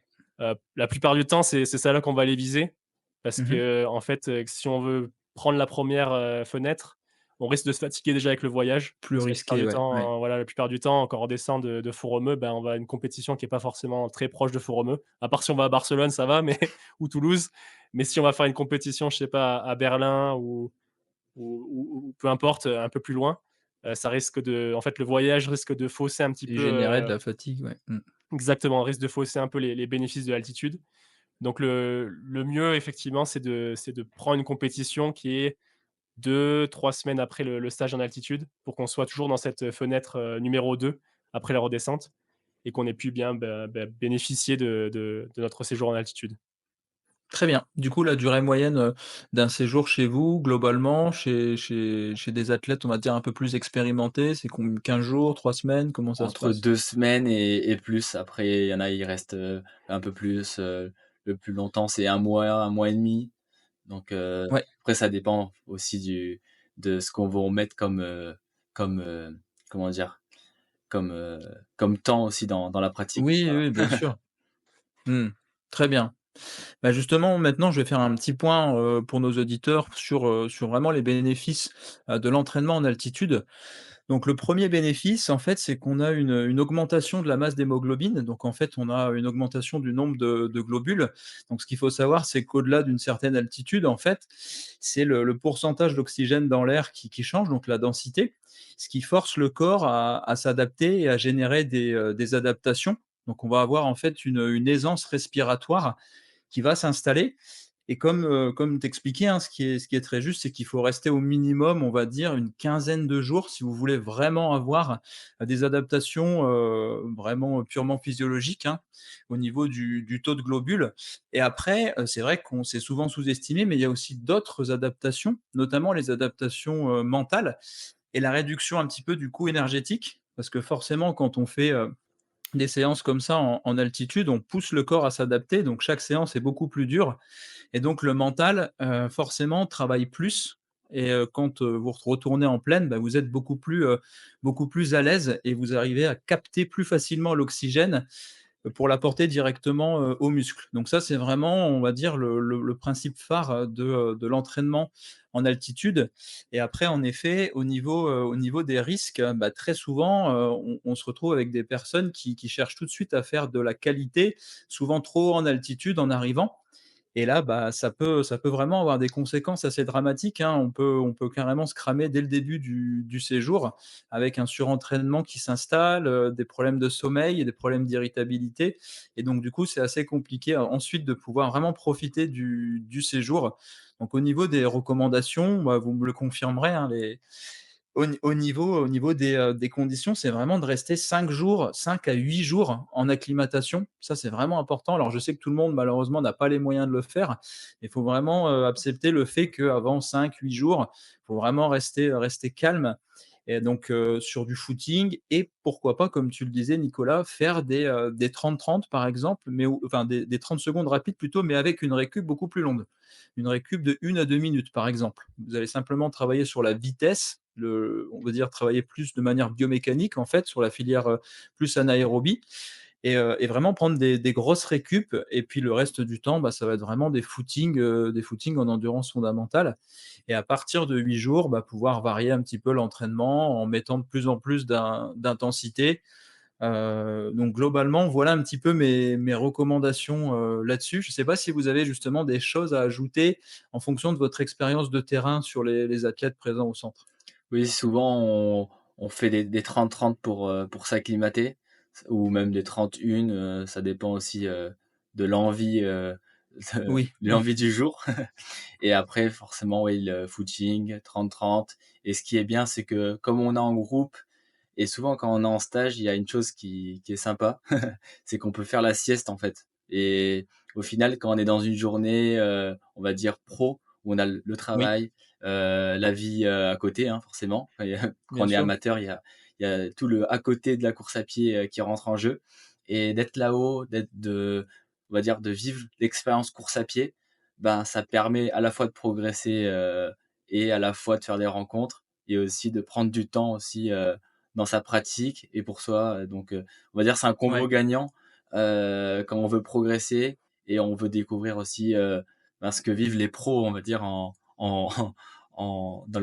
La plupart du temps, c'est celle-là qu'on va aller viser parce Mmh. qu'en fait, si on veut prendre la première fenêtre, on risque de se fatiguer déjà avec le voyage Plus parce que la plupart risqué, du ouais, ouais. temps, voilà, la plupart du temps, quand on redescend de Font-Romeu, ben, on va à une compétition qui est pas forcément très proche de Font-Romeu. À part si on va à Barcelone, ça va, mais ou Toulouse. Mais si on va faire une compétition, je sais pas, à Berlin ou peu importe, un peu plus loin, ça risque en fait, le voyage risque de fausser un petit Et peu, générer de la fatigue, ouais. Mmh. exactement, risque de fausser un peu les bénéfices de l'altitude. Donc le mieux effectivement, c'est de prendre une compétition qui est 2-3 semaines après le stage en altitude pour qu'on soit toujours dans cette fenêtre, numéro 2 après la redescente et qu'on ait pu bien, bénéficier de notre séjour en altitude. Très bien. Du coup, la durée moyenne, d'un séjour chez vous, globalement, chez des athlètes, on va dire un peu plus expérimentés, c'est 15 jours, 3 semaines? Comment ça se Entre passe? 2 semaines et plus. Après, il y en a, ils restent, un peu plus, le plus longtemps, c'est un mois et demi. Donc, Ouais. après ça dépend aussi de ce qu'on va mettre comme, comment dire? Comme, comme temps aussi dans la pratique. Oui, Voilà. oui, bien sûr. Mmh. Très bien. Bah, justement, maintenant, je vais faire un petit point, pour nos auditeurs sur vraiment les bénéfices, de l'entraînement en altitude. Donc le premier bénéfice, en fait, c'est qu'on a une augmentation de la masse d'hémoglobine. Donc en fait, on a une augmentation du nombre de globules. Donc ce qu'il faut savoir, c'est qu'au-delà d'une certaine altitude, en fait, c'est le pourcentage d'oxygène dans l'air qui change, donc la densité, ce qui force le corps à s'adapter et à générer des adaptations. Donc on va avoir en fait une aisance respiratoire qui va s'installer et comme t'expliquais, hein, ce qui est très juste, c'est qu'il faut rester au minimum, on va dire, une quinzaine de jours si vous voulez vraiment avoir, des adaptations, vraiment purement physiologiques, hein, au niveau du taux de globules et après, c'est vrai qu'on s'est souvent sous-estimé, mais il y a aussi d'autres adaptations, notamment les adaptations, mentales et la réduction un petit peu du coût énergétique. parce que forcément quand on fait, des séances comme ça en altitude, on pousse le corps à s'adapter, donc chaque séance est beaucoup plus dure et donc le mental, forcément travaille plus et quand, vous retournez en plaine, bah, vous êtes beaucoup plus à l'aise et vous arrivez à capter plus facilement l'oxygène, pour l'apporter directement, aux muscles. Donc ça, c'est vraiment, on va dire, le principe phare, de l'entraînement en altitude et après, en effet, au niveau des risques, bah, très souvent, on se retrouve avec des personnes qui cherchent tout de suite à faire de la qualité, souvent trop en altitude en arrivant et là, bah, ça peut vraiment avoir des conséquences assez dramatiques, hein. On peut carrément se cramer dès le début du séjour avec un surentraînement qui s'installe, des problèmes de sommeil et des problèmes d'irritabilité et donc du coup, c'est assez compliqué, ensuite de pouvoir vraiment profiter du séjour. Donc au niveau des recommandations, bah, vous me le confirmerez, hein, les au niveau des conditions, c'est vraiment de rester 5 jours, 5 à 8 jours en acclimatation. Ça, c'est vraiment important. Alors je sais que tout le monde malheureusement n'a pas les moyens de le faire. Il faut vraiment, accepter le fait qu'avant 5, 8 jours, il faut vraiment rester calme et donc sur du footing et pourquoi pas, comme tu le disais Nicolas, faire des 30-30 par exemple, mais enfin des 30 secondes rapides plutôt, mais avec une récup beaucoup plus longue. Une récup de 1 à 2 minutes par exemple. Vous allez simplement travailler sur la vitesse, on va dire travailler plus de manière biomécanique en fait, sur la filière, plus anaérobie et vraiment prendre des grosses récup et puis le reste du temps, bah, ça va être vraiment des footings en endurance fondamentale et à partir de 8 jours, bah, pouvoir varier un petit peu l'entraînement en mettant de plus en plus d'intensité. Donc globalement, voilà un petit peu mes recommandations, là-dessus. Je ne sais pas si vous avez justement des choses à ajouter en fonction de votre expérience de terrain sur les athlètes présents au centre? Oui, souvent on fait des 30-30 pour s'acclimater ou même des 31, ça dépend aussi, de l'envie, Oui, de l'envie du jour et après forcément, oui, le footing 30-30 et ce qui est bien, c'est que comme on est en groupe et souvent quand on est en stage, il y a une chose qui est sympa, c'est qu'on peut faire la sieste, en fait et au final, quand on est dans une journée, on va dire pro, où on a le oui, travail, la vie, à côté, hein, forcément. Quand bien on est sûr. amateur, il y a tout le à côté de la course à pied, qui rentre en jeu et d'être là-haut, on va dire, de vivre l'expérience course à pied, ben, ça permet à la fois de progresser, et à la fois de faire des rencontres et aussi de prendre du temps aussi, dans sa pratique et pour soi, donc on va dire c'est un combo Ouais. gagnant, quand on veut progresser et on veut découvrir aussi, ben, ce que vivent les pros, on va dire en dans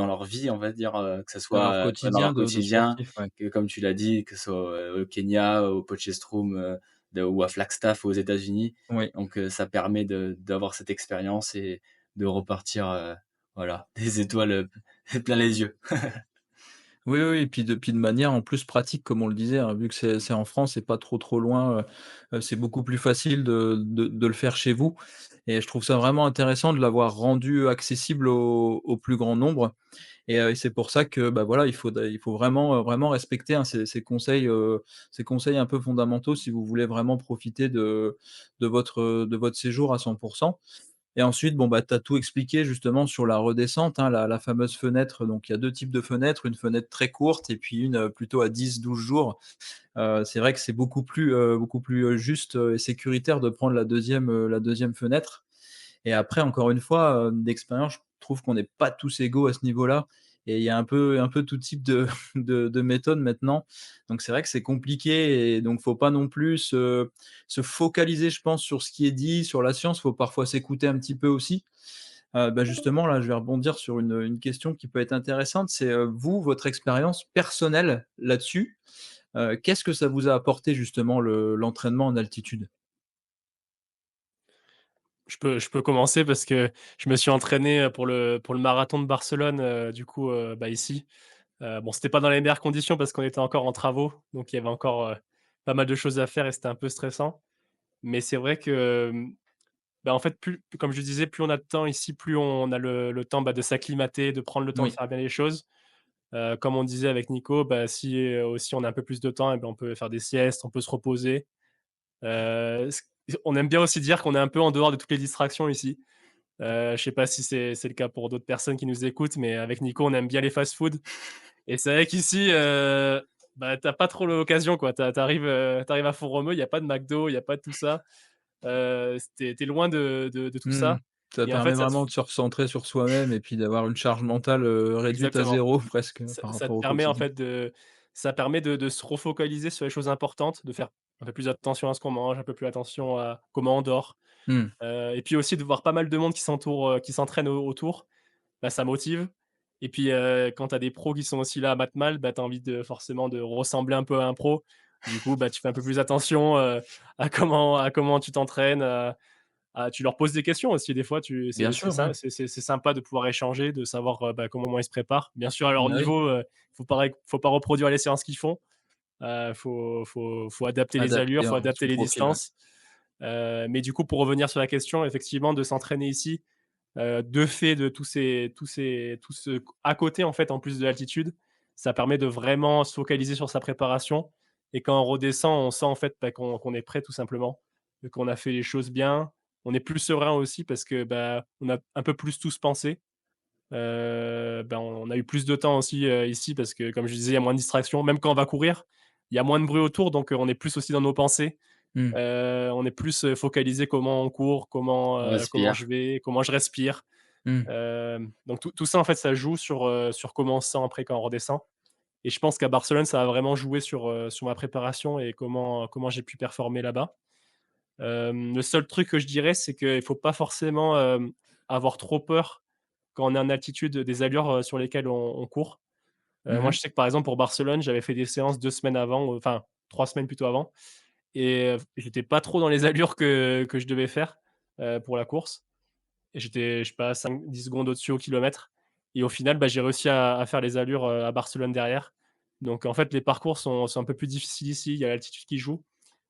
leur vie, on va dire, que ce Dans leur soit, ouais, dans quotidien leur de quotidien, sportif, ouais. que comme tu l'as dit, que ce soit, au Kenya, au Potchefstroom, ou à Flagstaff aux États-Unis. Oui. Donc ça permet d'avoir cette expérience et de repartir, voilà, des étoiles, plein les yeux. Oui, oui, et puis de manière en plus pratique comme on le disait, hein, vu que c'est en France, c'est pas trop loin, c'est beaucoup plus facile de le faire chez vous et je trouve ça vraiment intéressant de l'avoir rendu accessible au plus grand nombre et c'est pour ça que, bah, voilà, il faut vraiment, vraiment respecter, hein, ces conseils un peu fondamentaux si vous voulez vraiment profiter de votre séjour à 100. Et ensuite, bon, bah, tu as tout expliqué justement sur la redescente, hein, la fameuse fenêtre. Donc, il y a 2 types de fenêtres, une fenêtre très courte et puis une, plutôt à 10, 12 jours. C'est vrai que c'est beaucoup plus, juste, et sécuritaire de prendre la deuxième fenêtre. Et après, encore une fois, d'expérience, je trouve qu'on n'est pas tous égaux à ce niveau-là et il y a un peu tout type de de méthodes maintenant. Donc c'est vrai que c'est compliqué et donc faut pas non plus se focaliser, je pense, sur ce qui est dit, sur la science. Faut parfois s'écouter un petit peu aussi. Bah, justement, là, je vais rebondir sur une question qui peut être intéressante. C'est, vous, votre expérience personnelle là-dessus, qu'est-ce que ça vous a apporté justement l'entraînement en altitude? Je peux commencer parce que je me suis entraîné, pour le marathon de Barcelone, du coup, bah, ici. Bon, c'était pas dans les meilleures conditions parce qu'on était encore en travaux, donc il y avait encore, pas mal de choses à faire et c'était un peu stressant. Mais c'est vrai que, bah, en fait, plus comme je disais, plus on a de temps ici, plus on a le temps, bah, de s'acclimater, de prendre le temps de Oui, faire bien les choses. Comme on disait avec Nico, bah, si, aussi on a un peu plus de temps et ben, on peut faire des siestes, on peut se reposer. Ce On aime bien aussi dire qu'on est un peu en dehors de toutes les distractions ici. Je sais pas si c'est le cas pour d'autres personnes qui nous écoutent, mais avec Nico, on aime bien les fast-food Et c'est vrai qu'ici, bah, tu pas trop l'occasion, quoi. Tu arrives, à Font-Romeu, il y a pas de McDo, il y a pas de tout ça. Tu loin de tout Mmh. ça Ça et en permet fait, ça te vraiment de se recentrer sur soi-même et puis d'avoir une charge mentale, réduite à exactement. 0 presque, Ça par ça te rapport au permet, en quotidien. fait, ça permet de se refocaliser sur les choses importantes, de faire un peu plus attention à ce qu'on mange, un peu plus attention à comment on dort, Mmh. et puis aussi de voir pas mal de monde qui s'entraîne autour. Bah, ça motive et puis, quand tu as des pros qui sont aussi là à battre mal, bah, tu as envie de forcément de ressembler un peu à un pro. Du coup, bah, tu fais un peu plus attention, à comment tu t'entraînes, tu leur poses des questions aussi des fois, Bien c'est sûr, ouais. ça c'est sympa de pouvoir échanger, de savoir, bah, comment moi ils se préparent. Bien sûr à leur Bah, oui, niveau, faut pas reproduire les séances qu'ils font, faut adapter les allures, adapté faut en adapter son les profil, ouais. distances. Mais du coup, pour revenir sur la question, effectivement, de s'entraîner ici, de fait de tout ce à côté, en fait, en plus de l'altitude, ça permet de vraiment se focaliser sur sa préparation et quand on redescend, on sent, en fait, bah, qu'on est prêt tout simplement, qu'on a fait les choses bien. On est plus serein aussi parce que, bah, on a un peu plus tous pensé. Bah, on a eu plus de temps aussi, ici parce que, comme je disais, il y a moins de distractions. Même quand on va courir, il y a moins de bruit autour donc on est plus aussi dans nos pensées. Mmh. On est plus, focalisé comment on court, On comment respire. je vais, comment je respire. Mmh. Donc tout ça, en fait, ça joue sur comment on se sent après quand on redescend et je pense qu'à Barcelone, ça a vraiment joué sur ma préparation et comment j'ai pu performer là-bas. Le seul truc que je dirais, c'est qu'il faut pas forcément, avoir trop peur quand on est en altitude des allures, sur lesquelles on court. Mmh Moi, mh. je sais que, par exemple, pour Barcelone, j'avais fait des séances 2 semaines avant, enfin 3 semaines plutôt avant et j'étais pas trop dans les allures que je devais faire, pour la course et j'étais, je sais pas, 5-10 secondes au-dessus au kilomètre et au final, bah, j'ai réussi à faire les allures, à Barcelone derrière. Donc en fait, les parcours sont un peu plus difficiles ici, il y a l'altitude qui joue.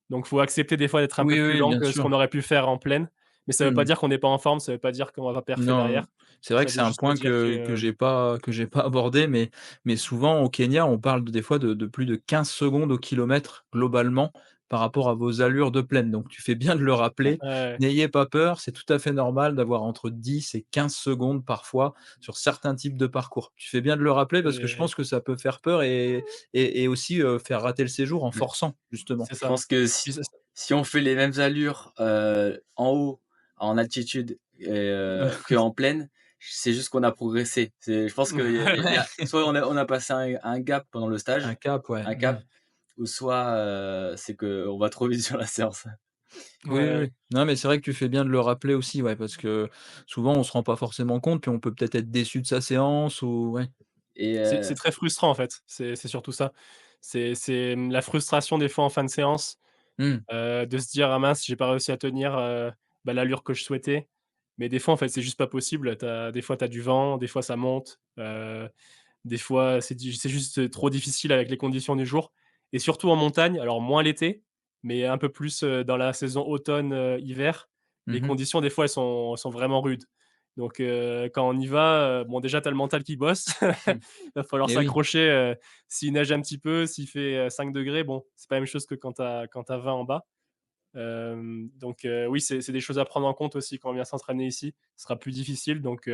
Donc faut accepter des fois d'être un peu Oui, plus oui, lent bien que ce sûr. qu'on aurait pu faire en plaine, mais ça veut pas Mmh. dire qu'on n'est pas en forme, ça veut pas dire qu'on va pas perfer Non, derrière. c'est vrai Ça que veut c'est un juste point dire que que j'ai pas abordé, mais souvent au Kenya, on parle des fois de plus de 15 secondes au kilomètre globalement par rapport à vos allures de plaine. Donc tu fais bien de le rappeler. ouais, N'ayez pas peur, c'est tout à fait normal d'avoir entre 10 et 15 secondes parfois sur certains types de parcours. Tu fais bien de le rappeler parce que je c'est pense que ça peut faire peur et aussi, faire rater le séjour en Mais forçant justement. c'est je ça. pense que Puis c'est si on fait les mêmes allures, en haut, en altitude et qu'en plaine, c'est juste qu'on a progressé. Je pense qu'il y a Ouais, soit on a passé un gap pendant le un stage, cap, ouais. un Mmh. cap, ou soit, c'est qu'on va trop vite sur la séance. Oui, oui, ouais, oui. Non, mais c'est vrai que tu fais bien de le rappeler aussi, ouais, parce que souvent on se rend pas forcément compte, puis on peut peut-être être déçu de sa séance ou ouais. Et c'est très frustrant en fait, c'est surtout ça. La frustration des fois en fin de séance, Mmh. de se dire: «Ah mince, j'ai pas réussi à tenir, bah, l'allure que je souhaitais». Mais des fois, en fait, c'est juste pas possible. Des fois, tu as du vent, des fois ça monte, des fois c'est juste trop difficile avec les conditions du jour et surtout en montagne, alors moins l'été, mais un peu plus, dans la saison automne, hiver, les Mmh mh. conditions des fois elles sont vraiment rudes. Donc quand on y va, bon déjà tu as le mental qui bosse, il va falloir Et oui. s'accrocher, s'il neige un petit peu, s'il fait, 5 degrés, bon, c'est pas la même chose que quand tu as 20 en bas. Donc oui, c'est des choses à prendre en compte aussi quand on vient s'entraîner ici. Ce sera plus difficile donc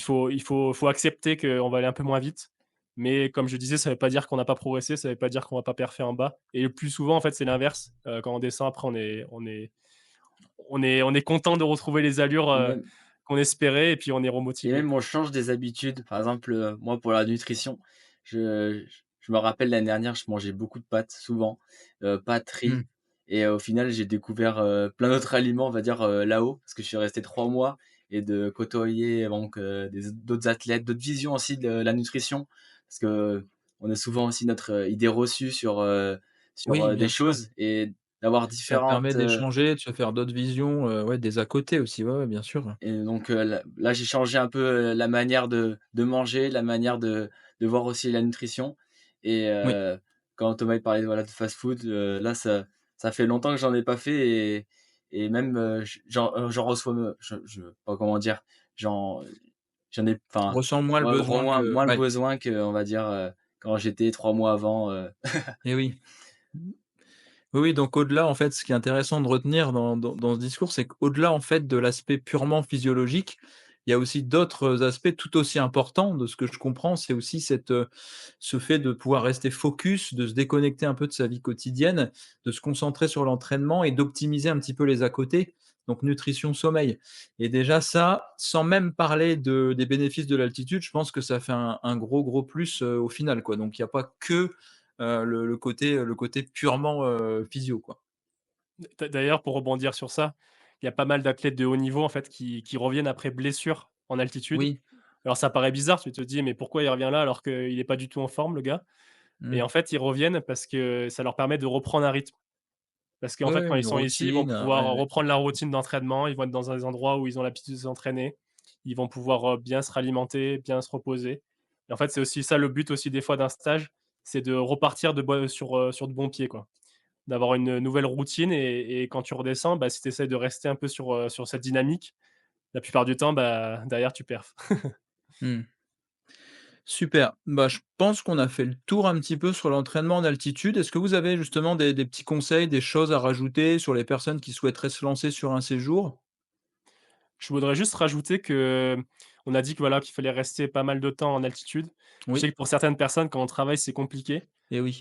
faut accepter qu'on va aller un peu moins vite. Mais comme je disais, ça ne veut pas dire qu'on n'a pas progressé, ça ne veut pas dire qu'on va pas perfer en bas et le plus souvent, en fait, c'est l'inverse. Quand on descend après on est content de retrouver les allures, et même qu'on espérait et puis on est et remotivé, même quoi. on change des habitudes. Par exemple, moi pour la nutrition, je me rappelle l'année dernière, je mangeais beaucoup de pâtes, souvent, pâtes, riz Mmh. et au final, j'ai découvert, plein d'autres aliments, on va dire, là-haut, parce que je suis resté 3 mois et de côtoyer donc des d'autres athlètes, d'autres visions aussi de la nutrition. Parce qu'on a souvent aussi notre, idée reçue sur, Oui, des bien sûr. choses et d'avoir Ça permet différentes, d'échanger, de se faire d'autres visions, ouais, des à côté aussi, ouais, ouais, bien sûr. et donc là, j'ai changé un peu, la manière de manger, la manière de voir aussi la nutrition et Oui. quand Thomas il parlait, voilà, de fast-food, là, ça fait longtemps que j'en ai pas fait et même, j'en reçois je pas comment dire, j'en j'en ai Tu enfin, ressens moins le ouais, besoin que moins le ouais, besoin qu'on va dire, quand j'étais 3 mois avant, et oui. Oui, oui, donc au-delà, en fait, ce qui est intéressant de retenir dans ce discours, c'est qu'au-delà, en fait, de l'aspect purement physiologique, il y a aussi d'autres aspects tout aussi importants de ce que je comprends. C'est aussi ce fait de pouvoir rester focus, de se déconnecter un peu de sa vie quotidienne, de se concentrer sur l'entraînement et d'optimiser un petit peu les à côté, donc nutrition, sommeil. Et déjà ça, sans même parler des bénéfices de l'altitude, je pense que ça fait un gros, gros plus au final, quoi. Donc il n'y a pas que le côté purement physio, quoi. D'ailleurs, pour rebondir sur ça, il y a pas mal d'athlètes de haut niveau, en fait, qui reviennent après blessure en altitude. Oui. Alors ça paraît bizarre, tu te dis: «Mais pourquoi il revient là alors qu'il est pas du tout en forme le gars?» Et Mmh. en fait, ils reviennent parce que ça leur permet de reprendre un rythme. Parce qu'en Oui, fait, oui, quand ils une sont ici, ils vont routine, pouvoir ouais, ouais. reprendre la routine d'entraînement, ils vont être dans des endroits où ils ont l'habitude de s'entraîner, ils vont pouvoir, bien se ralimenter, bien se reposer et en fait, c'est aussi ça le but aussi des fois d'un stage, c'est de repartir sur de bons pieds, quoi. D'avoir une nouvelle routine et quand tu redescends, bah, si tu essaies de rester un peu sur cette dynamique, la plupart du temps, bah, derrière tu perfs. Mmh. Super. Bah, je pense qu'on a fait le tour un petit peu sur l'entraînement en altitude. Est-ce que vous avez justement des petits conseils, des choses à rajouter sur les personnes qui souhaiteraient se lancer sur un séjour? Je voudrais juste rajouter que on a dit que voilà, qu'il fallait rester pas mal de temps en altitude. Je sais Oui, que pour certaines personnes, quand on travaille, c'est compliqué. et oui.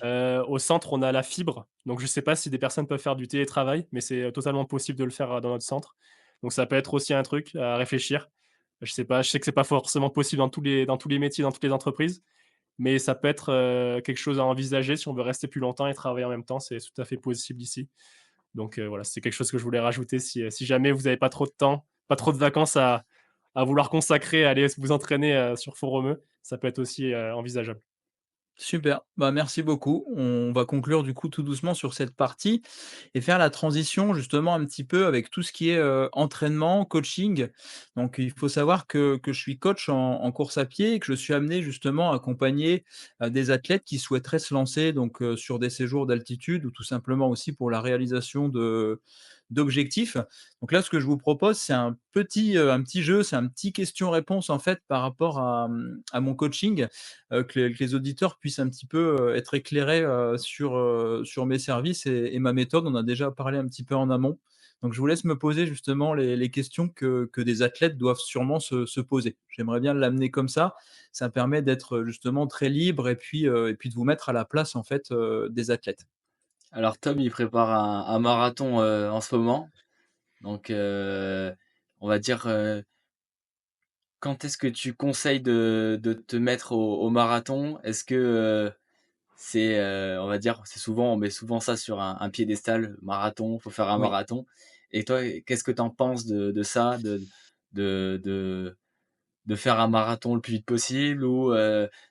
Au centre, on a la fibre, donc je sais pas si des personnes peuvent faire du télétravail, mais c'est, totalement possible de le faire, dans notre centre. Donc ça peut être aussi un truc à réfléchir. Je sais pas, je sais que c'est pas forcément possible dans tous les métiers, dans toutes les entreprises, mais ça peut être, quelque chose à envisager si on veut rester plus longtemps et travailler en même temps, c'est tout à fait possible ici. Donc voilà, c'est quelque chose que je voulais rajouter si jamais vous avez pas trop de temps, pas trop de vacances à vouloir consacrer à aller vous entraîner, sur Font-Romeu, ça peut être aussi, envisageable. Super, bah, merci beaucoup. On va conclure du coup tout doucement sur cette partie et faire la transition justement un petit peu avec tout ce qui est, entraînement, coaching. Donc il faut savoir que je suis coach en course à pied et que je suis amené justement à accompagner, des athlètes qui souhaiteraient se lancer donc, sur des séjours d'altitude ou tout simplement aussi pour la réalisation d'objectifs. Donc là, ce que je vous propose, c'est un petit jeu, c'est un petit question-réponse en fait par rapport à mon coaching, que les auditeurs puissent un petit peu, être éclairés, sur mes services et ma méthode. On a déjà parlé un petit peu en amont. Donc je vous laisse me poser justement les questions que des athlètes doivent sûrement se poser. J'aimerais bien l'amener comme ça. Ça permet d'être, justement très libre et puis de vous mettre à la place en fait, des athlètes. Alors Tom, il prépare un marathon, en ce moment, donc on va dire, quand est-ce que tu conseilles de te mettre au marathon? Est-ce que, c'est, on va dire, c'est souvent on met souvent ça sur un piédestal, marathon, faut faire un Oui. marathon et toi, qu'est-ce que tu en penses de ça? De de de faire un marathon le plus vite possible ou,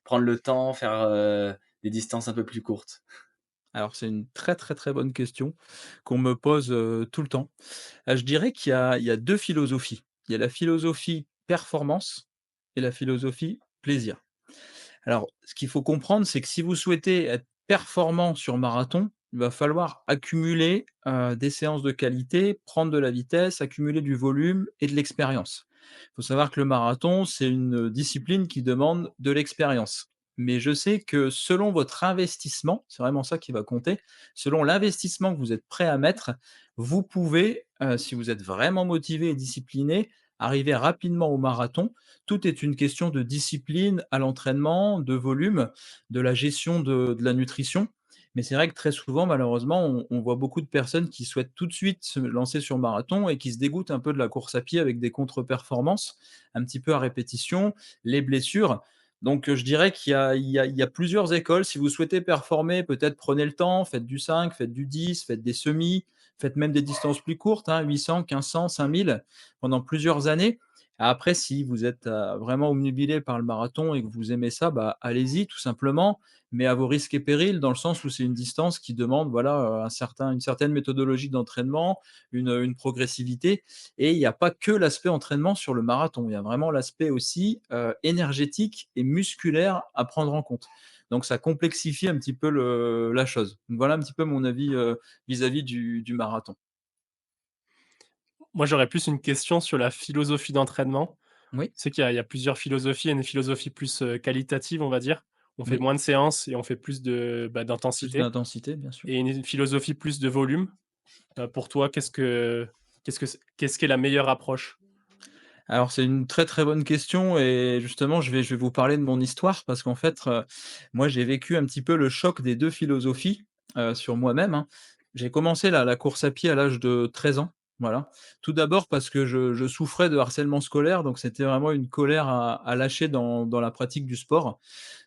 prendre le temps, faire, des distances un peu plus courtes? Alors c'est une très, très, très bonne question qu'on me pose, tout le temps. Je dirais qu'il y a 2 philosophies. Il y a la philosophie performance et la philosophie plaisir. Alors, ce qu'il faut comprendre, c'est que si vous souhaitez être performant sur marathon, il va falloir accumuler, des séances de qualité, prendre de la vitesse, accumuler du volume et de l'expérience. Il faut savoir que le marathon, c'est une discipline qui demande de l'expérience. Mais je sais que selon votre investissement, c'est vraiment ça qui va compter, selon l'investissement que vous êtes prêt à mettre, vous pouvez, si vous êtes vraiment motivé et discipliné, arriver rapidement au marathon. Tout est une question de discipline à l'entraînement, de volume, de la gestion de la nutrition. Mais c'est vrai que très souvent, malheureusement, on voit beaucoup de personnes qui souhaitent tout de suite se lancer sur marathon et qui se dégoûtent un peu de la course à pied avec des contre-performances, un petit peu à répétition, les blessures. Donc, je dirais qu'il y a plusieurs écoles. Si vous souhaitez performer, peut-être prenez le temps, faites du 5, faites du 10, faites des semis, faites même des distances plus courtes, hein, 800, 1500, 5000 pendant plusieurs années. Après, si vous êtes, vraiment obnubilé par le marathon et que vous aimez ça, bah, allez-y tout simplement, mais à vos risques et périls, dans le sens où c'est une distance qui demande, voilà, une certaine méthodologie d'entraînement, une progressivité et il n'y a pas que l'aspect entraînement sur le marathon. Il y a vraiment l'aspect aussi, énergétique et musculaire à prendre en compte. Donc ça complexifie un petit peu la chose. Donc voilà un petit peu mon avis, vis-à-vis du marathon. Moi, j'aurais plus une question sur la philosophie d'entraînement. Oui, C'est qu'il y a plusieurs philosophies. Il y a une philosophie plus, qualitative, on va dire. On fait oui, moins de séances et on fait plus plus d'intensité d'intensité, bien sûr. et une philosophie plus de volume. Pour toi, qu'est-ce qu'est la meilleure approche? Alors c'est une très, très bonne question et justement je vais vous parler de mon histoire parce qu'en fait, moi j'ai vécu un petit peu le choc des 2 philosophies, sur moi-même, hein. J'ai commencé la course à pied à l'âge de 13 ans, voilà. Tout d'abord parce que je souffrais de harcèlement scolaire, donc c'était vraiment une colère à lâcher dans la pratique du sport.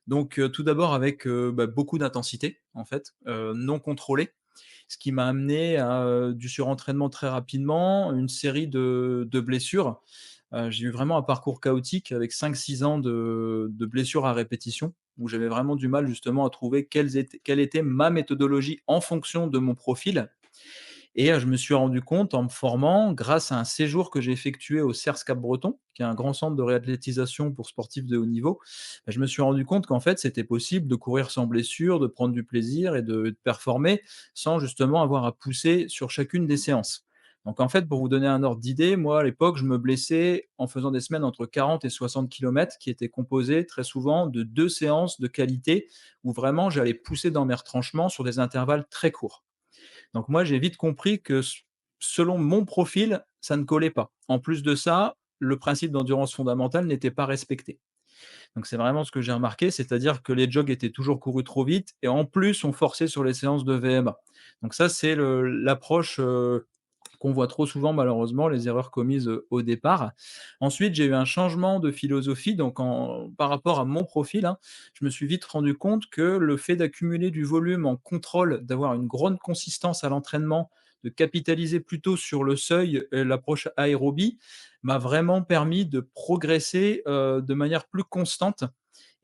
Donc, tout d'abord avec, beaucoup d'intensité en fait, non contrôlée. Ce qui m'a amené à, du surentraînement très rapidement, une série de blessures. J'ai eu vraiment un parcours chaotique avec 5-6 ans de blessures à répétition, où j'avais vraiment du mal justement à trouver quelle était ma méthodologie en fonction de mon profil. Et je me suis rendu compte en me formant, grâce à un séjour que j'ai effectué au CERS Cap-Breton, qui est un grand centre de réathlétisation pour sportifs de haut niveau, je me suis rendu compte qu'en fait, c'était possible de courir sans blessure, de prendre du plaisir et de performer sans justement avoir à pousser sur chacune des séances. Donc en fait, pour vous donner un ordre d'idée, moi à l'époque, je me blessais en faisant des semaines entre 40 et 60 kilomètres qui étaient composées très souvent de 2 séances de qualité où vraiment j'allais pousser dans mes retranchements sur des intervalles très courts. Donc moi, j'ai vite compris que selon mon profil, ça ne collait pas. En plus de ça, le principe d'endurance fondamentale n'était pas respecté. Donc c'est vraiment ce que j'ai remarqué, c'est-à-dire que les jogs étaient toujours courus trop vite et en plus on forçait sur les séances de VMA. Donc ça, c'est l'approche qu'on voit trop souvent malheureusement, les erreurs commises au départ. Ensuite, j'ai eu un changement de philosophie, donc par rapport à mon profil, hein, je me suis vite rendu compte que le fait d'accumuler du volume en contrôle, d'avoir une grande consistance à l'entraînement, de capitaliser plutôt sur le seuil et l'approche aérobie, m'a vraiment permis de progresser de manière plus constante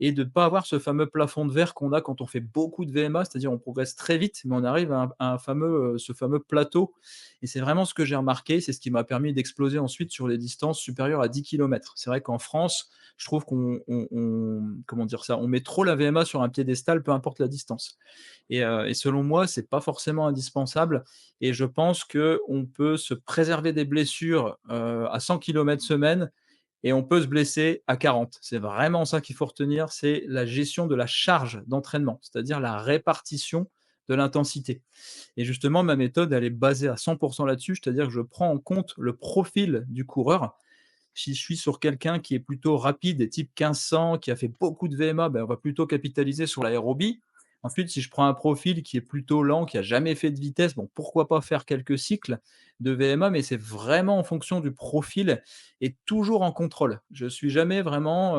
et de ne pas avoir ce fameux plafond de verre qu'on a quand on fait beaucoup de VMA, c'est-à-dire on progresse très vite, mais on arrive à un fameux, ce fameux plateau. Et c'est vraiment ce que j'ai remarqué, c'est ce qui m'a permis d'exploser ensuite sur les distances supérieures à 10 kilomètres. C'est vrai qu'en France, je trouve comment dire ça, on met trop la VMA sur un piédestal, peu importe la distance. Et selon moi, c'est pas forcément indispensable. Et je pense qu'on peut se préserver des blessures à 100 kilomètres semaine et on peut se blesser à 40. C'est vraiment ça qu'il faut retenir, c'est la gestion de la charge d'entraînement, c'est-à-dire la répartition de l'intensité. Et justement, ma méthode, elle est basée à 100% là-dessus, c'est-à-dire que je prends en compte le profil du coureur. Si je suis sur quelqu'un qui est plutôt rapide, et type 1500, qui a fait beaucoup de VMA, on va plutôt capitaliser sur l'aérobie. Ensuite, si je prends un profil qui est plutôt lent, qui a jamais fait de vitesse, bon, pourquoi pas faire quelques cycles de VMA, mais c'est vraiment en fonction du profil et toujours en contrôle. Je suis jamais vraiment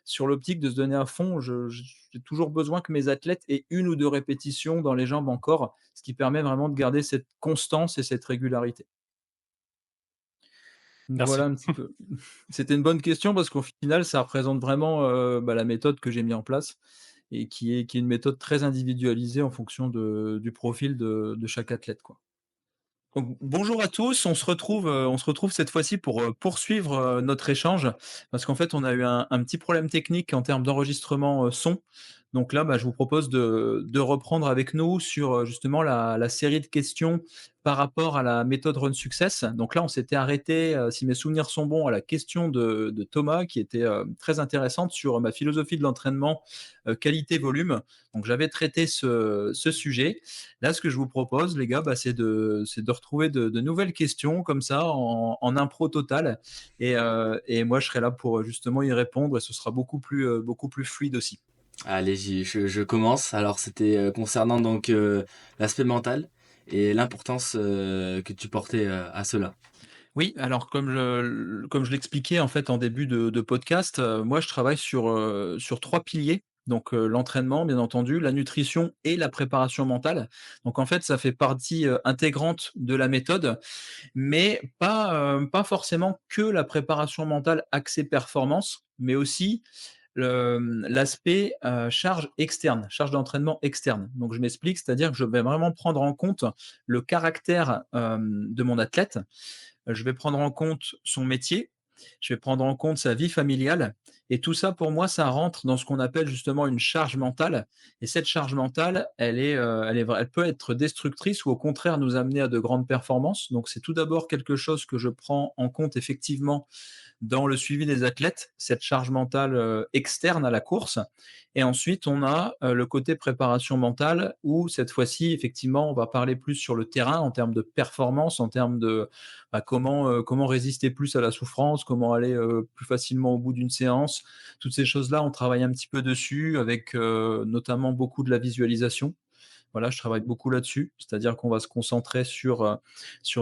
sur l'optique de se donner à fond. J'ai toujours besoin que mes athlètes aient 1 ou 2 répétitions dans les jambes encore, ce qui permet vraiment de garder cette constance et cette régularité. Donc voilà Merci. un petit peu. C'était une bonne question parce qu'au final, ça représente vraiment, la méthode que j'ai mis en place et qui est une méthode très individualisée en fonction du profil de chaque athlète, quoi. Donc, bonjour à tous, on se retrouve cette fois-ci pour, poursuivre, notre échange parce qu'en fait, on a eu un petit problème technique en termes d'enregistrement, son. Donc là, je vous propose de reprendre avec nous sur, justement la série de questions par rapport à la méthode Run Success. Donc là, on s'était arrêté, si mes souvenirs sont bons, à la question de Thomas qui était, très intéressante sur ma philosophie de l'entraînement, qualité-volume. Donc j'avais traité ce sujet. Là, ce que je vous propose, les gars, c'est de retrouver de nouvelles questions comme ça en impro total. Et moi, je serai là pour justement y répondre et ce sera beaucoup plus fluide aussi. Allez, je commence. Alors c'était, concernant donc, l'aspect mental et l'importance, que tu portais, à cela. Oui, alors comme je l'expliquais en fait en début de podcast, moi je travaille sur 3 piliers. Donc, l'entraînement bien entendu, la nutrition et la préparation mentale. Donc en fait, ça fait partie, intégrante de la méthode, mais pas forcément que la préparation mentale axée performance, mais aussi l'aspect, charge externe, charge d'entraînement externe. Donc je m'explique, c'est-à-dire que je vais vraiment prendre en compte le caractère, de mon athlète. Je vais prendre en compte son métier, je vais prendre en compte sa vie familiale et tout ça pour moi, ça rentre dans ce qu'on appelle justement une charge mentale et cette charge mentale, elle peut être destructrice ou au contraire nous amener à de grandes performances. Donc c'est tout d'abord quelque chose que je prends en compte effectivement dans le suivi des athlètes, cette charge mentale externe à la course. Et ensuite, on a le côté préparation mentale où cette fois-ci, effectivement, on va parler plus sur le terrain en termes de performance, en termes de comment résister plus à la souffrance, comment aller plus facilement au bout d'une séance. Toutes ces choses-là, on travaille un petit peu dessus avec notamment beaucoup de la visualisation. Voilà, je travaille beaucoup là-dessus, c'est-à-dire qu'on va se concentrer sur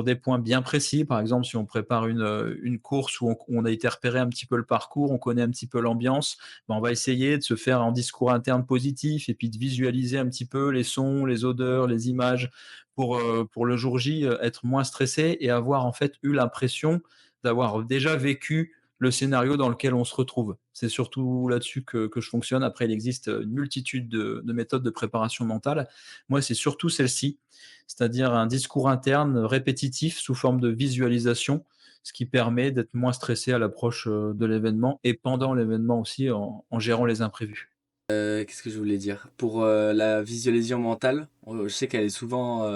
des points bien précis. Par exemple, si on prépare une course où on a été repérer un petit peu le parcours, on connaît un petit peu l'ambiance, ben, on va essayer de se faire un discours interne positif et puis de visualiser un petit peu les sons, les odeurs, les images pour le jour J, être moins stressé et avoir en fait eu l'impression d'avoir déjà vécu le scénario dans lequel on se retrouve. C'est surtout là-dessus que je fonctionne. Après, il existe une multitude de méthodes de préparation mentale. Moi, c'est surtout celle-ci, c'est-à-dire un discours interne répétitif sous forme de visualisation, ce qui permet d'être moins stressé à l'approche de l'événement et pendant l'événement aussi en gérant les imprévus. Qu'est-ce que je voulais dire? Pour, la visualisation mentale, je sais qu'elle est souvent,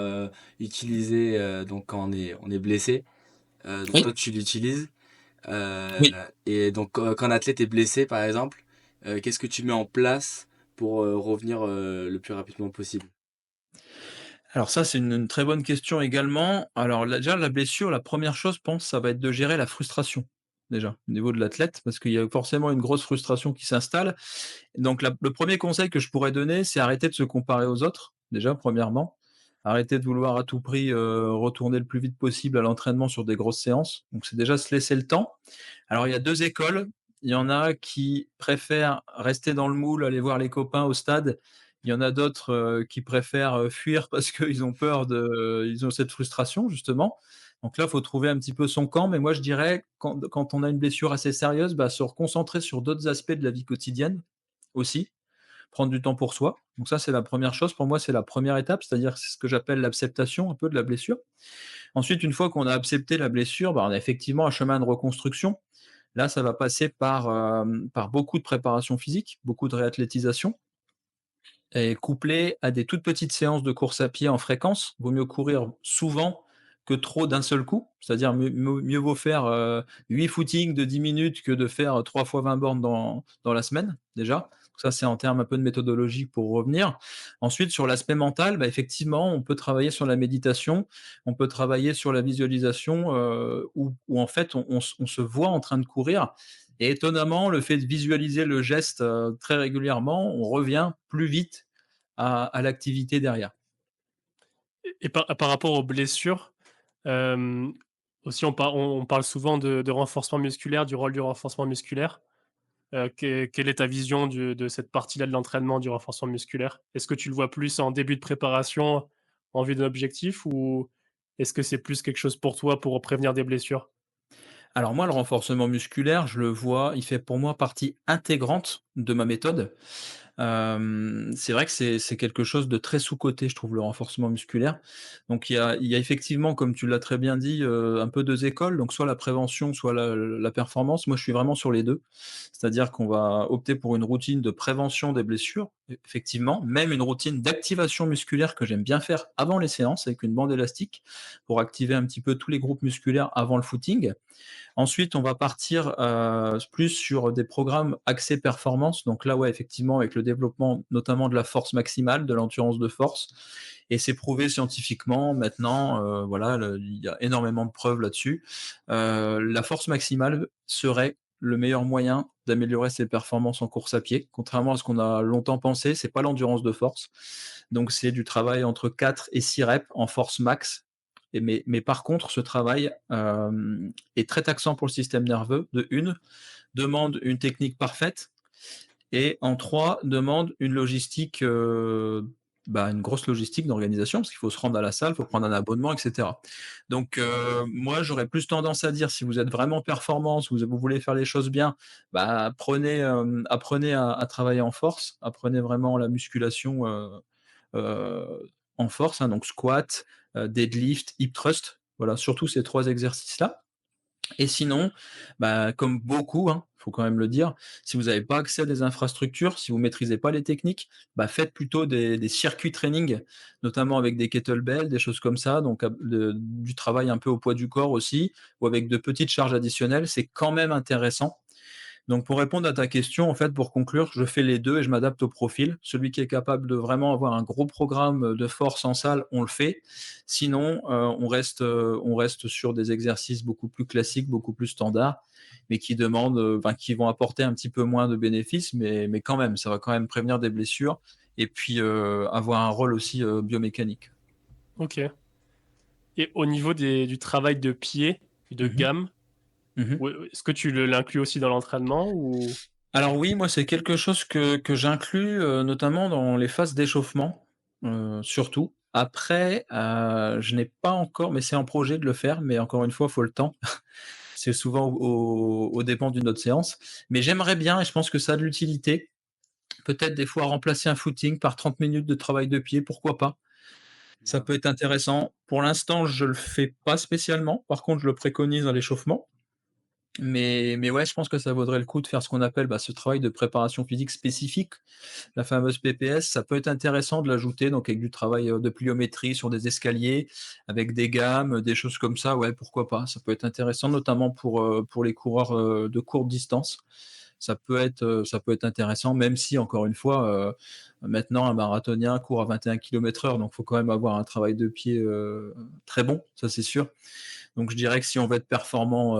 utilisée, donc quand on est blessé. Donc Oui, toi tu l'utilises, heu oui. et donc quand un athlète est blessé par exemple, qu'est-ce que tu mets en place pour, revenir, le plus rapidement possible? Alors ça, c'est une très bonne question également. Alors déjà, la blessure, la première chose, je pense, ça va être de gérer la frustration, déjà, au niveau de l'athlète, parce qu'il y a forcément une grosse frustration qui s'installe. Donc le premier conseil que je pourrais donner, c'est arrêter de se comparer aux autres, déjà, premièrement. Arrêter de vouloir à tout prix retourner le plus vite possible à l'entraînement sur des grosses séances. Donc c'est déjà se laisser le temps. Alors il y a deux écoles. Il y en a qui préfèrent rester dans le moule, aller voir les copains au stade. Il y en a d'autres qui préfèrent fuir parce qu'ils ont peur ils ont cette frustration justement. Donc là, il faut trouver un petit peu son camp. Mais moi, je dirais, quand on a une blessure assez sérieuse, bah, se reconcentrer sur d'autres aspects de la vie quotidienne aussi, prendre du temps pour soi. Donc ça, c'est la première chose. Pour moi, c'est la première étape, c'est-à-dire c'est ce que j'appelle l'acceptation un peu de la blessure. Ensuite, une fois qu'on a accepté la blessure, bah, on a effectivement un chemin de reconstruction. Là, ça va passer par beaucoup de préparation physique, beaucoup de réathlétisation et couplé à des toutes petites séances de course à pied en fréquence. Vaut mieux courir souvent que trop d'un seul coup. C'est-à-dire mieux vaut faire 8 footings de 10 minutes que de faire 3 fois 20 bornes dans la semaine, déjà. Donc ça, c'est en termes un peu de méthodologie pour revenir. Ensuite, sur l'aspect mental, bah, effectivement, on peut travailler sur la méditation, on peut travailler sur la visualisation où en fait, on se voit en train de courir. Et étonnamment, le fait de visualiser le geste très régulièrement, on revient plus vite à l'activité derrière. Et par rapport aux blessures, hem, aussi on parle souvent de renforcement musculaire, du rôle du renforcement musculaire. Quelle est ta vision de cette partie-là de l'entraînement, du renforcement musculaire? Est-ce que tu le vois plus en début de préparation, en vue d'un objectif, ou est-ce que c'est plus quelque chose pour toi pour prévenir des blessures? Alors moi, le renforcement musculaire, je le vois, il fait pour moi partie intégrante de ma méthode. C'est vrai que c'est quelque chose de très sous-coté, je trouve, le renforcement musculaire. Donc il y a effectivement, comme tu l'as très bien dit, un peu 2 écoles, donc soit la prévention, soit la performance. Moi, je suis vraiment sur les 2. C'est-à-dire qu'on va opter pour une routine de prévention des blessures, effectivement, même une routine d'activation musculaire que j'aime bien faire avant les séances avec une bande élastique pour activer un petit peu tous les groupes musculaires avant le footing. Ensuite, on va partir, plus sur des programmes axés performance. Donc là, ouais, effectivement, avec le développement notamment de la force maximale, de l'endurance de force et c'est prouvé scientifiquement maintenant, voilà, il y a énormément de preuves là-dessus. La force maximale serait le meilleur moyen d'améliorer ses performances en course à pied. Contrairement à ce qu'on a longtemps pensé, c'est pas l'endurance de force. Donc c'est du travail entre 4 et 6 reps en force max mais par contre, ce travail est très taxant pour le système nerveux, de une, demande une technique parfaite, et en 3 demande une logistique, une grosse logistique d'organisation, parce qu'il faut se rendre à la salle, il faut prendre un abonnement, et cetera. Donc, moi, j'aurais plus tendance à dire, si vous êtes vraiment performant, si vous voulez faire les choses bien, apprenez à travailler en force, apprenez vraiment la musculation, en force, hein, donc squat, deadlift, hip thrust, voilà, surtout ces 3 exercices-là. Et sinon, comme beaucoup, hein, faut quand même le dire, si vous n'avez pas accès à des infrastructures, si vous maîtrisez pas les techniques, faites plutôt des circuits training, notamment avec des kettlebells, des choses comme ça, donc du travail un peu au poids du corps aussi, ou avec de petites charges additionnelles, c'est quand même intéressant. Donc pour répondre à ta question, en fait, pour conclure, je fais les 2 et je m'adapte au profil. Celui qui est capable de vraiment avoir un gros programme de force en salle, on le fait. Sinon, on reste sur des exercices beaucoup plus classiques, beaucoup plus standards, mais qui demandent, qui vont apporter un petit peu moins de bénéfices, mais quand même, ça va quand même prévenir des blessures et puis, avoir un rôle aussi, biomécanique. OK. Et au niveau du travail de pied et de Mmh mh. gamme, Mmh. est-ce que tu l'inclus aussi dans l'entraînement ou? Alors oui, moi, c'est quelque chose que j'inclus, notamment dans les phases d'échauffement, surtout. Après, je n'ai pas encore mais c'est en projet de le faire, mais encore une fois, il faut le temps. C'est souvent aux dépens d'une autre séance. Mais j'aimerais bien et je pense que ça a de l'utilité, peut-être des fois remplacer un footing par 30 minutes de travail de pied, pourquoi pas? Ça Ouais. peut être intéressant. Pour l'instant, je le fais pas spécialement. Par contre, je le préconise à l'échauffement. Mais ouais, je pense que ça vaudrait le coup de faire ce qu'on appelle, ce travail de préparation physique spécifique, la fameuse PPS. Ça peut être intéressant de l'ajouter, donc avec du travail, de pliométrie sur des escaliers, avec des gammes, des choses comme ça, ouais, pourquoi pas? Ça peut être intéressant, notamment pour les coureurs, de courte distance. Ça peut être intéressant, même si encore une fois, maintenant un marathonien court à 21 km/h, donc il faut quand même avoir un travail de pied, très bon, ça c'est sûr. Donc je dirais que si on veut être performant,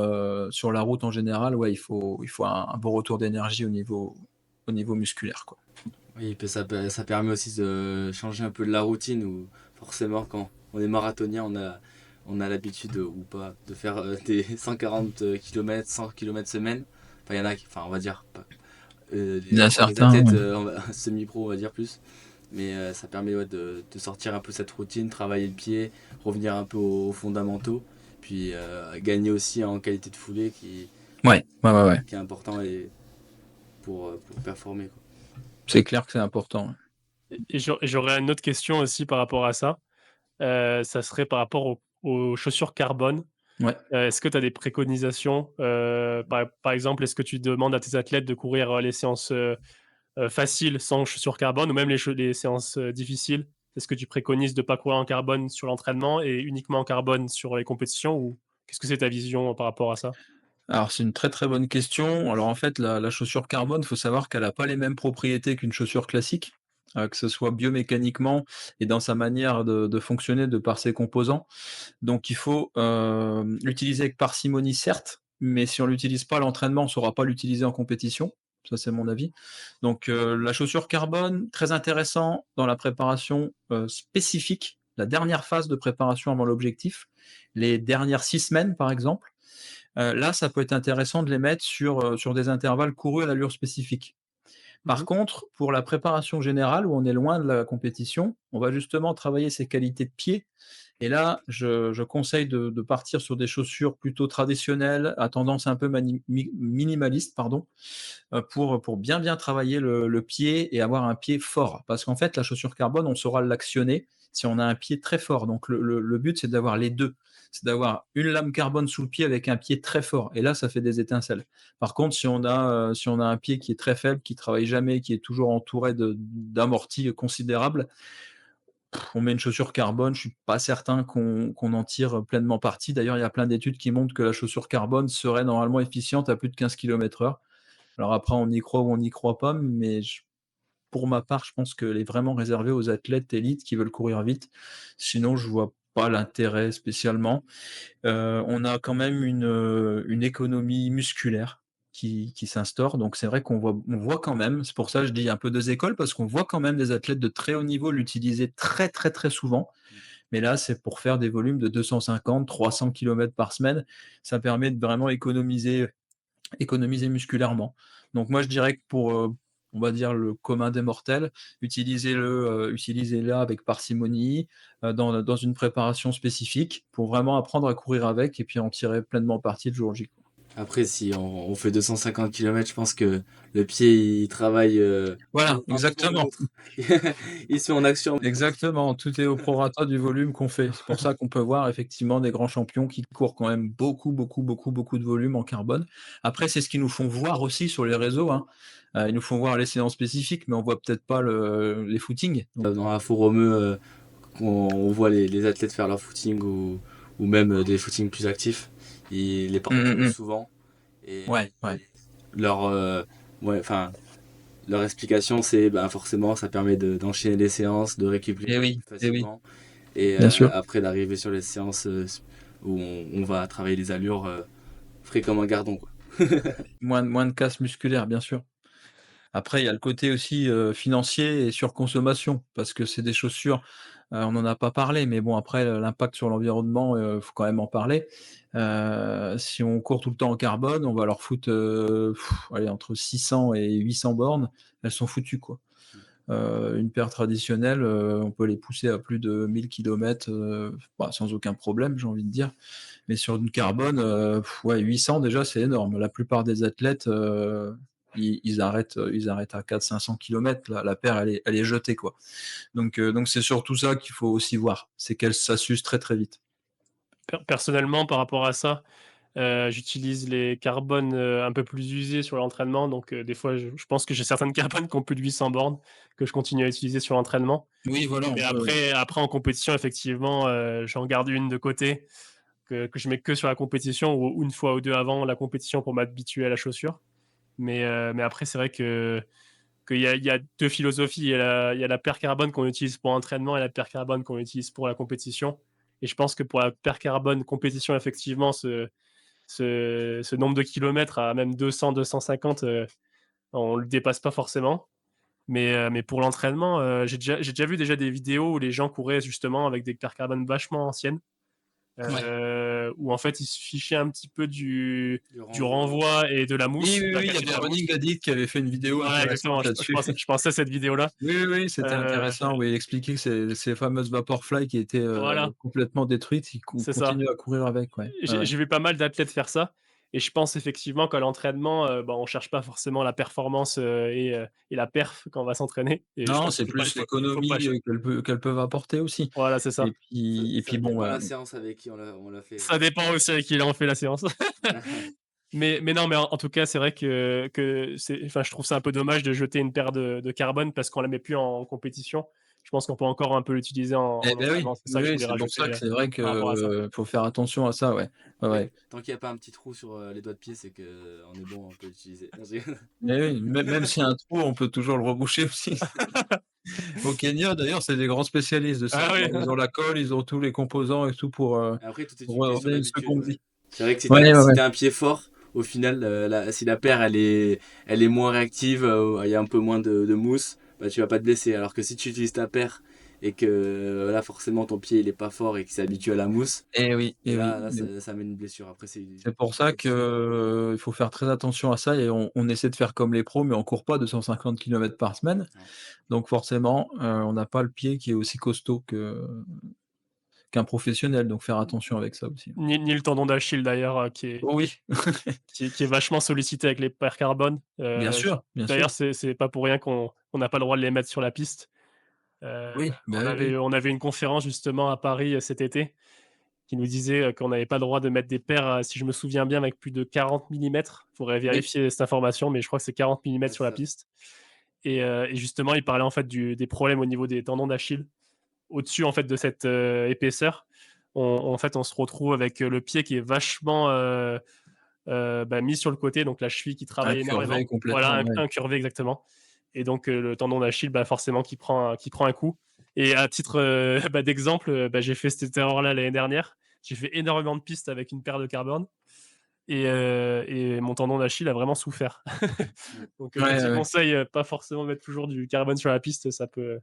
sur la route en général, ouais, il faut un bon retour d'énergie au niveau musculaire, quoi. Oui, puis ça permet aussi de changer un peu de la routine où forcément quand on est marathonien, on a l'habitude ou pas de faire des 140 km, 100 km semaine. Enfin, il y en a qui, enfin, on va dire, Il y a encore les certains, athlètes ouais. semi-pro, on va dire plus. Mais ça permet ouais, de sortir un peu cette routine, travailler le pied, revenir un peu aux fondamentaux, puis gagner aussi en qualité de foulée Ouais, ouais, ouais, ouais. qui est important et pour performer, quoi. C'est clair que c'est important. Et j'aurais une autre question aussi par rapport à ça. Ça serait par rapport aux chaussures carbone. Ouais. Est-ce que tu as des préconisations? Par exemple, est-ce que tu demandes à tes athlètes de courir, les séances, faciles sans chaussures carbone ou même les séances, difficiles? Est-ce que tu préconises de pas courir en carbone sur l'entraînement et uniquement en carbone sur les compétitions ou qu'est-ce que c'est ta vision par rapport à ça? Alors c'est une très, très bonne question. Alors en fait, la chaussure carbone, faut savoir qu'elle a pas les mêmes propriétés qu'une chaussure classique, que ce soit biomécaniquement et dans sa manière de fonctionner de par ses composants. Donc il faut, l'utiliser avec parcimonie certes, mais si on l'utilise pas à l'entraînement, on saura pas l'utiliser en compétition. Ça, c'est mon avis. Donc, la chaussure carbone, très intéressant dans la préparation, spécifique, la dernière phase de préparation avant l'objectif, les dernières 6 semaines, par exemple. Là, ça peut être intéressant de les mettre sur des intervalles courus à l'allure spécifique. Par Mmh. contre, pour la préparation générale, où on est loin de la compétition, on va justement travailler ses qualités de pied. Et là, je conseille de partir sur des chaussures plutôt traditionnelles, à tendance un peu minimaliste, pardon, pour bien, bien travailler le pied et avoir un pied fort. Parce qu'en fait, la chaussure carbone, on saura l'actionner si on a un pied très fort. Donc le but, c'est d'avoir les deux. C'est d'avoir une lame carbone sous le pied avec un pied très fort. Et là, ça fait des étincelles. Par contre, si on a un pied qui est très faible, qui travaille jamais, qui est toujours entouré d'amortis considérables, on met une chaussure carbone, je suis pas certain qu'on en tire pleinement parti. D'ailleurs, il y a plein d'études qui montrent que la chaussure carbone serait normalement efficiente à plus de 15 km/h. Alors après, on y croit ou on n'y croit pas, mais pour ma part, je pense qu'elle est vraiment réservée aux athlètes élites qui veulent courir vite. Sinon, je vois pas l'intérêt spécialement. On a quand même une économie musculaire qui s'instaure, donc c'est vrai on voit quand même, c'est pour ça que je dis un peu 2 écoles, parce qu'on voit quand même des athlètes de très haut niveau l'utiliser très, très, très souvent. Mais là, c'est pour faire des volumes de 250-300 kilomètres par semaine. Ça permet de vraiment économiser musculairement. Donc moi, je dirais que pour, on va dire le commun des mortels, utilisez-la avec parcimonie, dans une préparation spécifique pour vraiment apprendre à courir avec et puis en tirer pleinement parti le jour J. Après, si on fait 250 km, je pense que le pied, il travaille Voilà, un peu comme exactement. l'autre. Il se met en action. Exactement, tout est au prorata du volume qu'on fait. C'est pour ça qu'on peut voir effectivement des grands champions qui courent quand même beaucoup, beaucoup, beaucoup, beaucoup de volume en carbone. Après, c'est ce qu'ils nous font voir aussi sur les réseaux, hein. Ils nous font voir les séances spécifiques, mais on voit peut-être pas les footings. Donc Dans la Forumeux, on voit les athlètes faire leur footing ou même des footings plus actifs. Ils les partagent mmh. souvent. Et Ouais, ouais. leur, ouais, enfin, leur explication, c'est forcément, ça permet d'enchaîner les séances, de récupérer plus Et oui, facilement. Et bien sûr. après d'arriver sur les séances où on va travailler les allures frais comme un gardon, quoi. Moins de casse musculaire, bien sûr. Après, il y a le côté aussi, financier et surconsommation, parce que c'est des chaussures, on n'en a pas parlé, mais bon après, l'impact sur l'environnement, faut quand même en parler. Si on court tout le temps en carbone, on va leur foutre, allez entre 600 et 800 bornes, elles sont foutues, quoi. Une paire traditionnelle, on peut les pousser à plus de 1000 kilomètres, sans aucun problème, j'ai envie de dire. Mais sur une carbone, ouais 800 déjà, c'est énorme. La plupart des athlètes, ils arrêtent à 400-500 kilomètres. La paire, elle est jetée, quoi. Donc c'est surtout ça qu'il faut aussi voir, c'est qu'elle ça s'use très, très vite. Personnellement, par rapport à ça, j'utilise les carbones, un peu plus usés sur l'entraînement, donc des fois, je pense que j'ai certaines carbones qui ont plus de 800 bornes que je continue à utiliser sur l'entraînement. Oui, voilà, on Mais peut après en compétition, effectivement, j'en garde une de côté que je mets que sur la compétition ou une fois ou 2 avant la compétition pour m'habituer à la chaussure. Mais après, c'est vrai qu'il y a 2 philosophies. Il y a la paire carbone qu'on utilise pour l'entraînement et la paire carbone qu'on utilise pour la compétition. Et je pense que pour la paire carbone compétition, effectivement, ce nombre de kilomètres à même 200-250, on le dépasse pas forcément. Mais pour l'entraînement, j'ai déjà vu déjà des vidéos où les gens couraient justement avec des paires carbone vachement anciennes, ouais. où en fait, ils se fichaient un petit peu du Du du renvoi. renvoi et de la Oui, mousse, oui, de la oui, il y qualité de avait la mousse. Running Addict qui avait fait une vidéo Voilà, exactement, intéressante je là-dessus. pensais je pensais à cette vidéo-là. Oui, oui, oui, c'était Heu, intéressant, oui, il expliquait que ces fameuses Vaporfly qui étaient, voilà, complètement détruites, ils c'est ça. continuent à courir avec, ouais. Ouais, J'ai ouais. j'ai vu pas mal d'athlètes faire ça et je pense effectivement qu'à l'entraînement, on cherche pas forcément la performance, et la perf quand on va s'entraîner et je Non, pense c'est qu'il plus faut pas l'économie, qu'elles peuvent apporter aussi voilà, c'est et ça. puis et Ça puis bon, dépend de la séance avec qui on l'a fait. Ça dépend aussi avec qui on fait la séance. Mais non, mais en tout cas, c'est vrai que je trouve ça un peu dommage de jeter une paire de carbone parce qu'on la met plus en compétition. Je pense qu'on peut encore un peu l'utiliser en eh beh, oui, entraînement. C'est ça oui, que je oui, voulais c'est pour rajouter, ça que c'est vrai par rapport à ça. que faut faire attention à ça, ouais. Ouais, Oui, ouais. tant qu'il n'y a pas un petit trou sur les doigts de pied, c'est que on est bon, on peut l'utiliser. Non, Mais oui, même s'il y a un trou, on peut toujours le reboucher aussi. Au Kenya, d'ailleurs, c'est des grands spécialistes de ça. Ah oui, Ils ont la colle, ils ont tous les composants et tout Après, tout est pour une question redonner une d'habitude, seconde ouais. vie. C'est vrai que Ouais, ouais, si ouais. t'as un pied fort, au final, si la paire elle est moins réactive, il y a un peu moins de mousse, bah tu vas pas te blesser. Alors que si tu utilises ta paire et que là forcément ton pied il est pas fort et qu'il s'habitue à la mousse, Eh oui. là ça amène une blessure. Après c'est C'est pour ça que, compétition. il faut faire très attention à ça et on essaie de faire comme les pros, mais on court pas 250 kilomètres par semaine. Non. Donc forcément, on n'a pas le pied qui est aussi costaud qu'un professionnel, donc faire attention avec ça aussi. ni le tendon d'Achille d'ailleurs, qui est Oh oui, qui est qui est vachement sollicité avec les paires carbone. bien J sûr, bien D'ailleurs, sûr. c'est pas pour rien qu'on n'a pas le droit de les mettre sur la piste. Heu, Oui, bah, on oui, oui. avait on avait une conférence justement à Paris, cet été qui nous disait, qu'on n'avait pas le droit de mettre des paires, si je me souviens bien, avec plus de 40 millimètres. Il faudrait Oui, vérifier cette information, mais je crois que c'est 40 millimètres Ouais, sur la c'est ça. piste et justement, il parlait en fait des problèmes au niveau des tendons d'Achille. Au-dessus en fait de cette, épaisseur, on se retrouve avec, le pied qui est vachement, mis sur le côté, donc la cheville qui travaille incurvé énormément. Voilà, complètement, ouais. incurvé exactement et donc le tendon d'Achille, forcément qui prend un coup et à titre, d'exemple, j'ai fait cette erreur-là l'année dernière. J'ai fait énormément de pistes avec une paire de carbone et mon tendon d'Achille a vraiment souffert. Ouais. Donc Ouais, ouais, petit ouais. conseil, pas forcément mettre toujours du carbone sur la piste, ça peut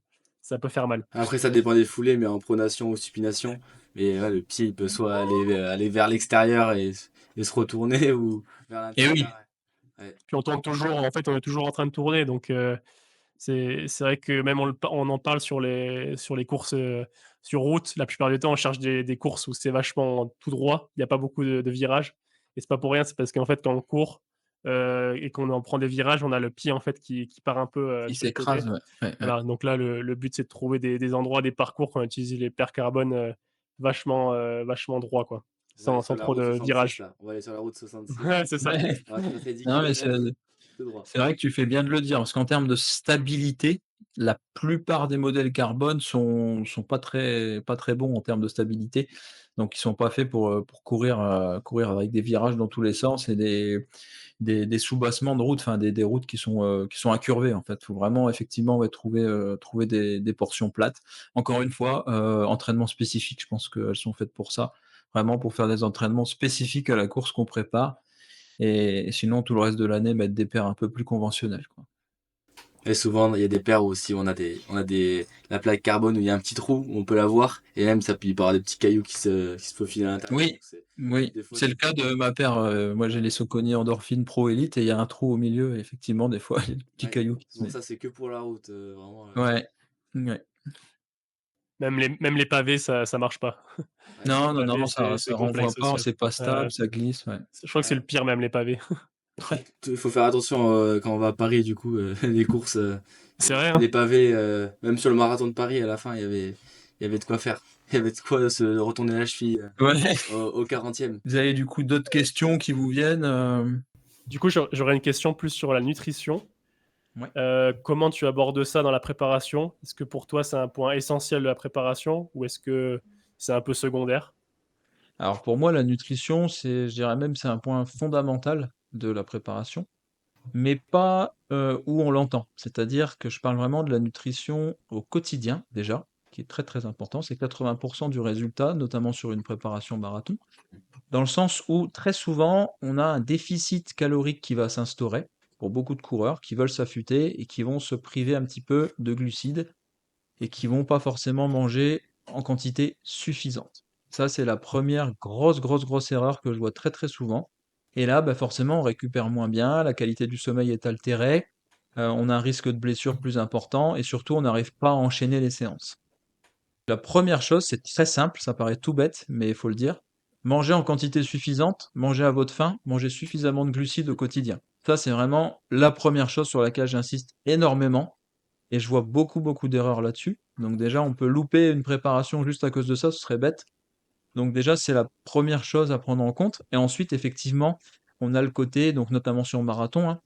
faire mal. Après ça dépend des foulées, mais en pronation ou supination, mais ouais, le pied il peut soit aller vers l'extérieur et se retourner ou vers Et l'intérieur. oui, Ouais. Ouais. Puis on tourne toujours en fait, on est toujours en train de tourner donc c'est vrai que même on en parle sur les courses, sur route. La plupart du temps, on cherche des courses où c'est vachement tout droit, il y a pas beaucoup de virages et Et c'est pas pour rien, c'est parce qu'en fait, quand on court et qu'on en prend des virages, on a le pied en fait qui part un peu Il sur le côté. s'écrase, ouais. Ouais, ouais. Voilà, donc là, le but, c'est de trouver des endroits, des parcours quand on utilise les paires carbone vachement droits, quoi, On va aller sans sur la trop route de 66 virages. là. On va aller sur la route 66. Ouais, c'est ça. Ouais. On va tracer 10 Non, mais kilomètres tout droit. c'est vrai que tu fais bien de le dire, parce qu'en termes de stabilité, la plupart des modèles carbone sont pas très bons en termes de stabilité. Donc ils sont pas faits pour courir avec des virages dans tous les sens et des soubassements de routes, enfin des routes qui sont incurvées en fait. Il faut vraiment effectivement, ouais, trouver des portions plates. Encore une fois, entraînement spécifique, je pense qu'elles sont faites pour ça, vraiment pour faire des entraînements spécifiques à la course qu'on prépare et sinon tout le reste de l'année, mettre des paires un peu plus conventionnelles, quoi. Et souvent, il y a des paires où aussi la plaque carbone où il y a un petit trou où on peut la voir et même ça peut y avoir des petits cailloux qui se faufilent à l'intérieur. Oui, Donc oui, des fois, c'est le cas de ma paire, moi j'ai les Saucony Endorphin Pro Elite et il y a un trou au milieu et effectivement des fois il y a des petits ouais. cailloux qui se Bon, mettent. ça, c'est que pour la route, vraiment. Ouais, ouais. Même les pavés, ça marche pas. Ouais. Les Non, non, pavés, non, ça c'est ça renvoie complexe pas, aussi. c'est pas Heu, stable, ça glisse, ouais. je crois que c'est Ouais. le pire même, les pavés. Ouais. Il faut faire attention quand on va à Paris, du coup, les courses, C'est vrai, les hein? pavés, même sur le marathon de Paris, à la fin, il y avait de quoi faire. Il y avait de quoi se retourner la cheville Ouais. au 40e. Vous avez du coup d'autres questions qui vous viennent, Du coup, j'aurais une question plus sur la nutrition. Ouais. Comment tu abordes ça dans la préparation? Est-ce que pour toi, c'est un point essentiel de la préparation ou est-ce que c'est un peu secondaire? Alors pour moi, la nutrition, je dirais même, c'est un point fondamental de la préparation, mais pas, où on l'entend. C'est-à-dire que je parle vraiment de la nutrition au quotidien déjà, qui est très, très important. C'est 80 du résultat, notamment sur une préparation marathon. Dans le sens où très souvent, on a un déficit calorique qui va s'instaurer pour beaucoup de coureurs qui veulent s'affûter et qui vont se priver un petit peu de glucides et qui vont pas forcément manger en quantité suffisante. Ça, c'est la première grosse, grosse, grosse erreur que je vois très, très souvent. Et là, bah, forcément, on récupère moins bien, la qualité du sommeil est altérée, on a un risque de blessure plus important et surtout, on n'arrive pas à enchaîner les séances. La première chose, c'est très simple, ça paraît tout bête, mais il faut le dire. Mangez en quantité suffisante, mangez à votre faim, mangez suffisamment de glucides au quotidien. Ça, c'est vraiment la première chose sur laquelle j'insiste énormément. Et je vois beaucoup, beaucoup d'erreurs là-dessus. Donc déjà, on peut louper une préparation juste à cause de ça, ce serait bête. Donc déjà, c'est la première chose à prendre en compte. Et ensuite, effectivement, on a le côté, donc notamment sur marathon hein,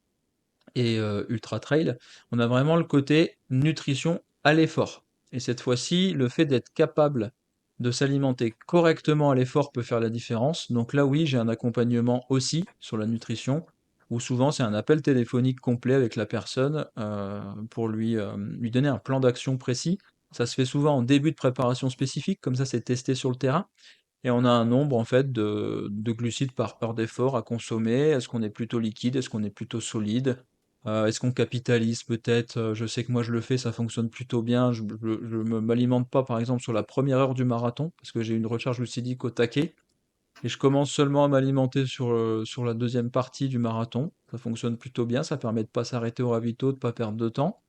et ultra trail, on a vraiment le côté nutrition à l'effort. Et cette fois-ci, le fait d'être capable de s'alimenter correctement à l'effort peut faire la différence. Donc là, oui, j'ai un accompagnement aussi sur la nutrition, où souvent c'est un appel téléphonique complet avec la personne pour lui donner un plan d'action précis. Ça se fait souvent en début de préparation spécifique, comme ça c'est testé sur le terrain. Et on a un nombre en fait de glucides par heure d'effort à consommer. Est-ce qu'on est plutôt liquide? Est-ce qu'on est plutôt solide? Est-ce qu'on capitalise peut-être? Je sais que moi je le fais, ça fonctionne plutôt bien. Je me m'alimente pas par exemple sur la première heure du marathon parce que j'ai une recharge glucidique au taquet et je commence seulement à m'alimenter sur la deuxième partie du marathon. Ça fonctionne plutôt bien, ça permet de pas s'arrêter au ravito, de pas perdre de temps.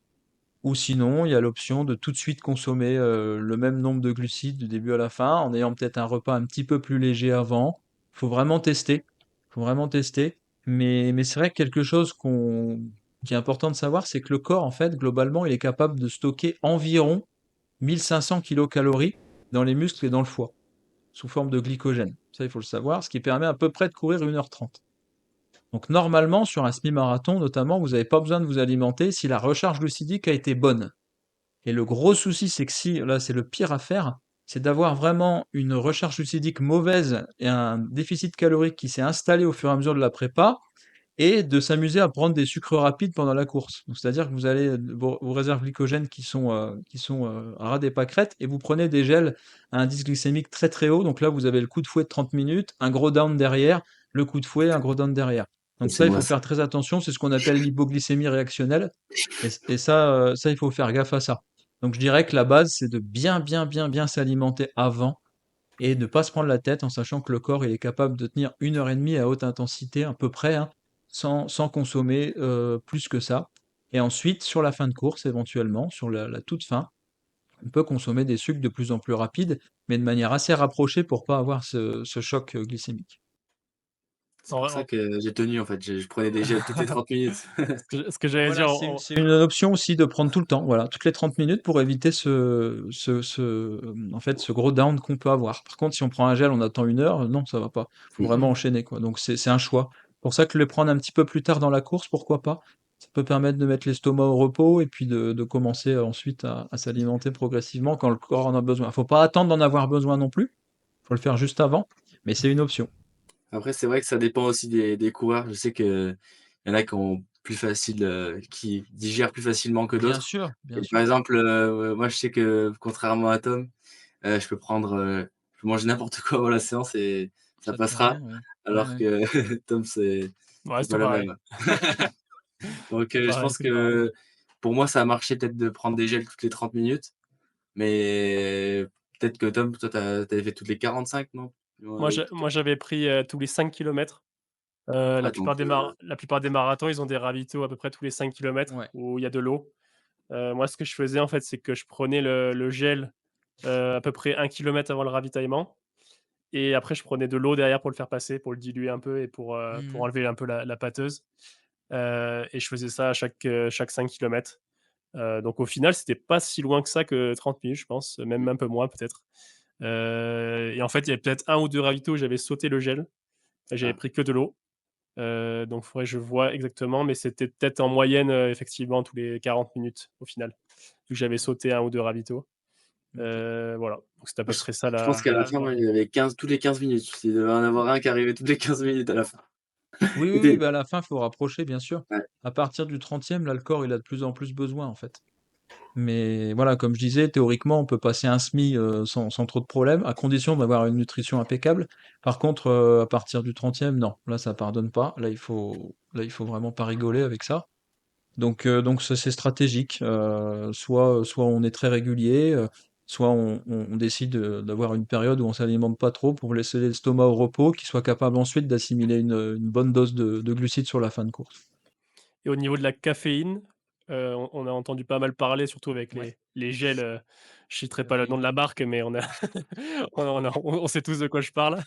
Ou sinon, il y a l'option de tout de suite consommer le même nombre de glucides du début à la fin, en ayant peut-être un repas un petit peu plus léger avant. Faut vraiment tester. Faut vraiment tester. Mais c'est vrai que quelque chose qui est important de savoir, c'est que le corps, en fait, globalement, il est capable de stocker environ 1500 kilocalories dans les muscles et dans le foie, sous forme de glycogène. Ça, il faut le savoir, ce qui permet à peu près de courir 1h30. Donc normalement, sur un semi-marathon notamment, vous n'avez pas besoin de vous alimenter si la recharge glucidique a été bonne. Et le gros souci, c'est que si, là c'est le pire à faire, c'est d'avoir vraiment une recharge glucidique mauvaise et un déficit calorique qui s'est installé au fur et à mesure de la prépa, et de s'amuser à prendre des sucres rapides pendant la course. Donc, c'est-à-dire que vous avez vos réserves glycogènes qui sont à ras des pâquerettes, et vous prenez des gels à indice glycémique très très haut. Donc là, vous avez le coup de fouet de 30 minutes, un gros down derrière, le coup de fouet, un gros down derrière. Donc C'est ça, il moi faut ça. faire très attention, c'est ce qu'on appelle l'hypoglycémie réactionnelle. Et ça, il faut faire gaffe à ça. Donc je dirais que la base, c'est de bien, bien, bien, bien s'alimenter avant et de ne pas se prendre la tête en sachant que le corps il est capable de tenir 1h30 à haute intensité à peu près, hein, sans consommer plus que ça. Et ensuite, sur la fin de course, éventuellement, sur la toute fin, on peut consommer des sucres de plus en plus rapides, mais de manière assez rapprochée pour pas avoir ce choc glycémique. C'est En pour vrai, ça que j'ai tenu, en fait, je prenais des gels toutes les 30 minutes. ce que j'allais Voilà, dire, c'est une option aussi de prendre tout le temps, voilà, toutes les 30 minutes pour éviter en fait, ce gros down qu'on peut avoir. Par contre, si on prend un gel, on attend 1 heure, non, ça va pas. Faut Mmh. vraiment enchaîner, quoi. Donc c'est un choix. Pour ça que le prendre un petit peu plus tard dans la course, pourquoi pas? Ça peut permettre de mettre l'estomac au repos et puis de commencer ensuite à s'alimenter progressivement quand le corps en a besoin. Faut pas attendre d'en avoir besoin non plus. Faut le faire juste avant, mais c'est une option. Après, c'est vrai que ça dépend aussi des coureurs. Je sais qu'il y en a qui ont plus facile, qui digèrent plus facilement que Bien d'autres sûr, bien et par sûr. exemple, moi, je sais que contrairement à Tom, je peux prendre, je peux manger n'importe quoi avant la séance et ça Ça te passera, convient, ouais. Ouais, alors ouais. que Tom, ouais, c'est c'est pas tout le pareil. même. Donc C'est je pareil, pense c'est pareil. que pour moi, ça a marché peut-être de prendre des gels toutes les 30 minutes, mais peut-être que Tom, toi, tu avais fait toutes les 45, non? Ouais, Moi, j'avais pris, tous les 5 kilomètres. La ah donc plupart la plupart des marathons, ils ont des ravitaux à peu près tous les 5 kilomètres Ouais. où il y a de l'eau. Moi, ce que je faisais, en fait, c'est que je prenais le gel, à peu près 1 kilomètre avant le ravitaillement et après je prenais de l'eau derrière pour le faire passer, pour le diluer un peu et pour Mmh. enlever un peu la pâteuse, et je faisais ça à chaque 5 kilomètres. Donc au final, c'était pas si loin que ça que 30 minutes, je pense, même un peu moins peut-être. Et en fait, il y avait peut-être un ou 2 ravitaux où j'avais sauté le gel et j'avais ah. pris que de l'eau. Donc faudrait que je vois exactement, mais c'était peut-être en moyenne, effectivement tous les 40 minutes au final, vu que j'avais sauté un ou 2 ravitaux. OK. Voilà, donc c'était à Moi, peu près ça je pense qu'à la fin, la moi, il y avait 15 tous les 15 minutes. Il devait en avoir un qui arrivait toutes les 15 minutes à la fin. Oui, oui, oui, C'était bah, à la fin, il faut rapprocher, bien sûr. ouais. À partir du 30e, là, le corps, il a de plus en plus besoin, en fait. Mais voilà, comme je disais, théoriquement, on peut passer un SMI sans trop de problèmes, à condition d'avoir une nutrition impeccable. Par contre, à partir du 30e, non, là, ça pardonne pas. Là, il faut vraiment pas rigoler avec ça. Donc ça, c'est stratégique. Soit on est très régulier, soit on décide d'avoir une période où on s'alimente pas trop pour laisser l'estomac au repos, qu'il soit capable ensuite d'assimiler une bonne dose de glucides sur la fin de course. et au niveau de la caféine, on a entendu pas mal parler, surtout avec Ouais, les gels, je citerai pas le nom caféine. de la marque, mais on a on sait tous de quoi je parle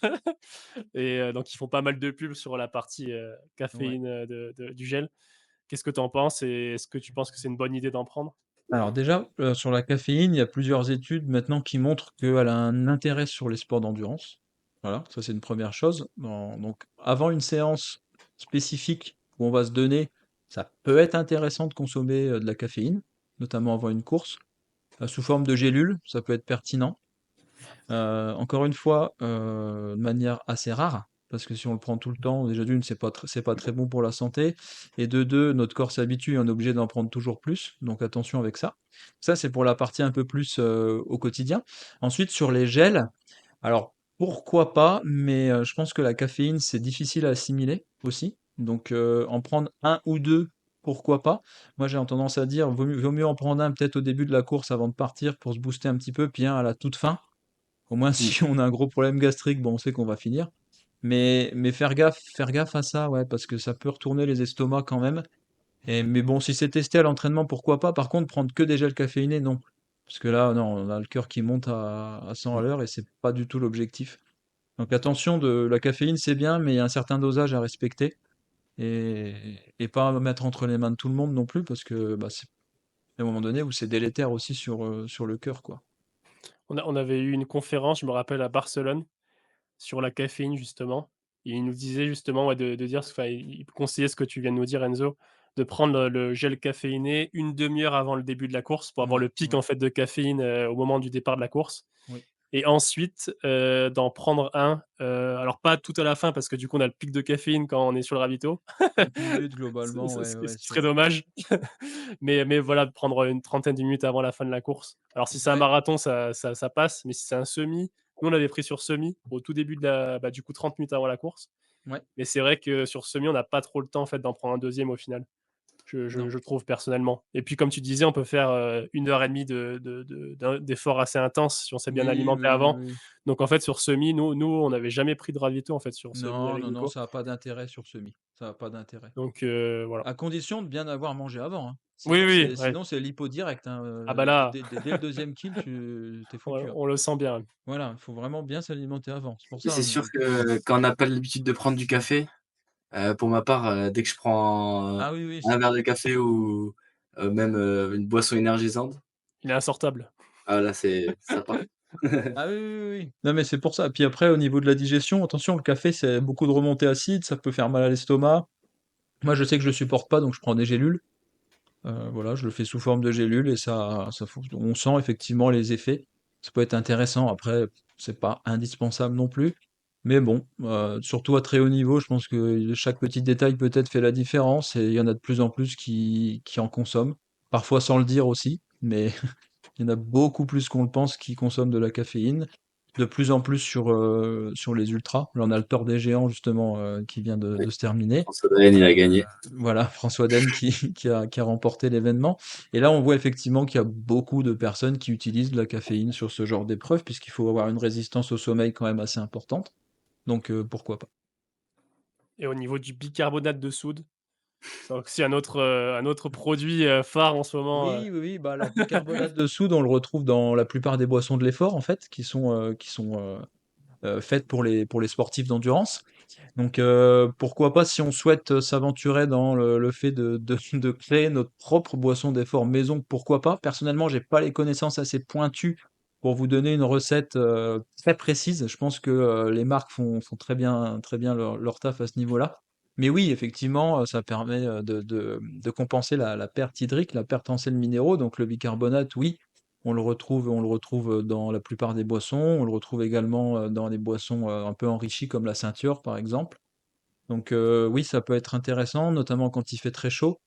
et donc ils font pas mal de pubs sur la partie, Ouais. caféine, du gel. Qu'est-ce que tu en penses et est-ce que tu penses que c'est une bonne idée d'en prendre? Alors déjà, sur la caféine, il y a plusieurs études maintenant qui montrent qu'elle a un intérêt sur les sports d'endurance. Voilà, ça c'est une première chose. Donc avant une séance spécifique où on va se donner, ça peut être intéressant de consommer de la caféine, notamment avant une course, sous forme de gélule, ça peut être pertinent. Encore une fois, de manière assez rare, parce que si on le prend tout le temps, déjà d'une, c'est pas très bon pour la santé, et de deux, notre corps s'habitue et on est obligé d'en prendre toujours plus, donc attention avec ça. Ça, c'est pour la partie un peu plus au quotidien. Ensuite, sur les gels, alors pourquoi pas, mais je pense que la caféine, c'est difficile à assimiler aussi, donc en prendre un ou deux, pourquoi pas. Moi, j'ai tendance à dire, vaut mieux en prendre un peut-être au début de la course avant de partir pour se booster un petit peu, puis un à la toute fin au moins, Mmh. si on a un gros problème gastrique, bon, on sait qu'on va finir. Mais faire gaffe à ça, ouais, parce que ça peut retourner les estomacs quand même. Mais bon, si c'est testé à l'entraînement, pourquoi pas. Par contre, prendre que des gels caféinés, non. Parce que là, non, on a le cœur qui monte à 100 à l'heure et c'est pas du tout l'objectif. Donc attention, la caféine, c'est bien, mais il y a un certain dosage à respecter. Et, et pas mettre entre les mains de tout le monde non plus, parce que bah, c'est à un moment donné où c'est délétère aussi sur le cœur, quoi. On avait eu une conférence, je me rappelle, à Barcelone, sur la caféine justement. Et il nous disait justement, ouais, de dire enfin, il conseillait ce que tu viens de nous dire Enzo, de prendre le gel caféiné une demi heure avant le début de la course pour avoir Ouais, le pic ouais, en fait de caféine, au moment du départ de la course oui. et ensuite, d'en prendre un, alors pas tout à la fin parce que du coup on a le pic de caféine quand on est sur le ravito. 30 minutes Ce globalement, ce ouais, ce qui ouais, ce qui serait c'est dommage. Mais voilà, de prendre une trentaine de minutes avant la fin de la course. Alors si c'est un ouais, marathon, ça passe, mais si c'est un semi, nous on avait pris sur semi au tout début de du coup 30 minutes avant la course. ouais, Mais c'est vrai que sur semi, on n'a pas trop le temps en fait d'en prendre un deuxième au final. non. Je trouve personnellement. Et puis comme tu disais, on peut faire, 1 heure et demie d'efforts assez intenses si on s'est bien Oui, alimenté oui, oui, avant. oui. Donc en fait sur semi, nous on n'avait jamais pris de ravito en fait sur semi Non, avec non, non, Nico. ça a pas d'intérêt sur semi. Ça a pas d'intérêt. Donc voilà. À condition de bien avoir mangé avant, hein. Oui, oui, ouais. Sinon c'est l'hypo direct, hein, Ah bah là, dès le deuxième kill, tu es on foutu, hein. on le sent bien. Voilà, il faut vraiment bien s'alimenter avant. C'est pour Et ça, c'est sûr que quand on n'a pas l'habitude de prendre du café, Pour ma part, dès que je prends Ah oui, oui, un verre de café ou même, une boisson énergisante, Il est insortable. ah là, ça part. ah oui, oui, oui, oui. Non, mais c'est pour ça. Puis après, au niveau de la digestion, attention, le café, c'est beaucoup de remontées acides, ça peut faire mal à l'estomac. Moi, je sais que je le supporte pas, donc je prends des gélules. Voilà, je le fais sous forme de gélules et on sent effectivement les effets. Ça peut être intéressant. Après, c'est pas indispensable non plus. Mais bon, surtout à très haut niveau, je pense que chaque petit détail peut-être fait la différence et il y en a de plus en plus qui en consomment. Parfois sans le dire aussi, mais il y en a beaucoup plus qu'on le pense qui consomment de la caféine. De plus en plus sur les ultras. Là, on a le Tour des géants justement qui vient Ouais, de se terminer. François Daen, il a gagné. Voilà, François Den qui a remporté l'événement. Et là, on voit effectivement qu'il y a beaucoup de personnes qui utilisent de la caféine sur ce genre d'épreuve, puisqu'il faut avoir une résistance au sommeil quand même assez importante. Donc, pourquoi pas. Et au niveau du bicarbonate de soude, c'est aussi un autre produit, phare en ce moment, Oui, oui, oui. Bah alors, bicarbonate de soude, on le retrouve dans la plupart des boissons de l'effort, en fait, qui sont faites pour les sportifs d'endurance. Donc, pourquoi pas si on souhaite s'aventurer dans le fait de créer notre propre boisson d'effort maison, pourquoi pas? Personnellement, j'ai pas les connaissances assez pointues pour vous donner une recette très précise. Je pense que les marques font très bien leur taf à ce niveau-là. Mais oui, effectivement, ça permet de compenser la perte hydrique, la perte en sels minéraux. Donc le bicarbonate, oui, on le retrouve dans la plupart des boissons. On le retrouve également dans les boissons un peu enrichies comme la ceinture, par exemple. Donc oui, ça peut être intéressant, notamment quand il fait très chaud.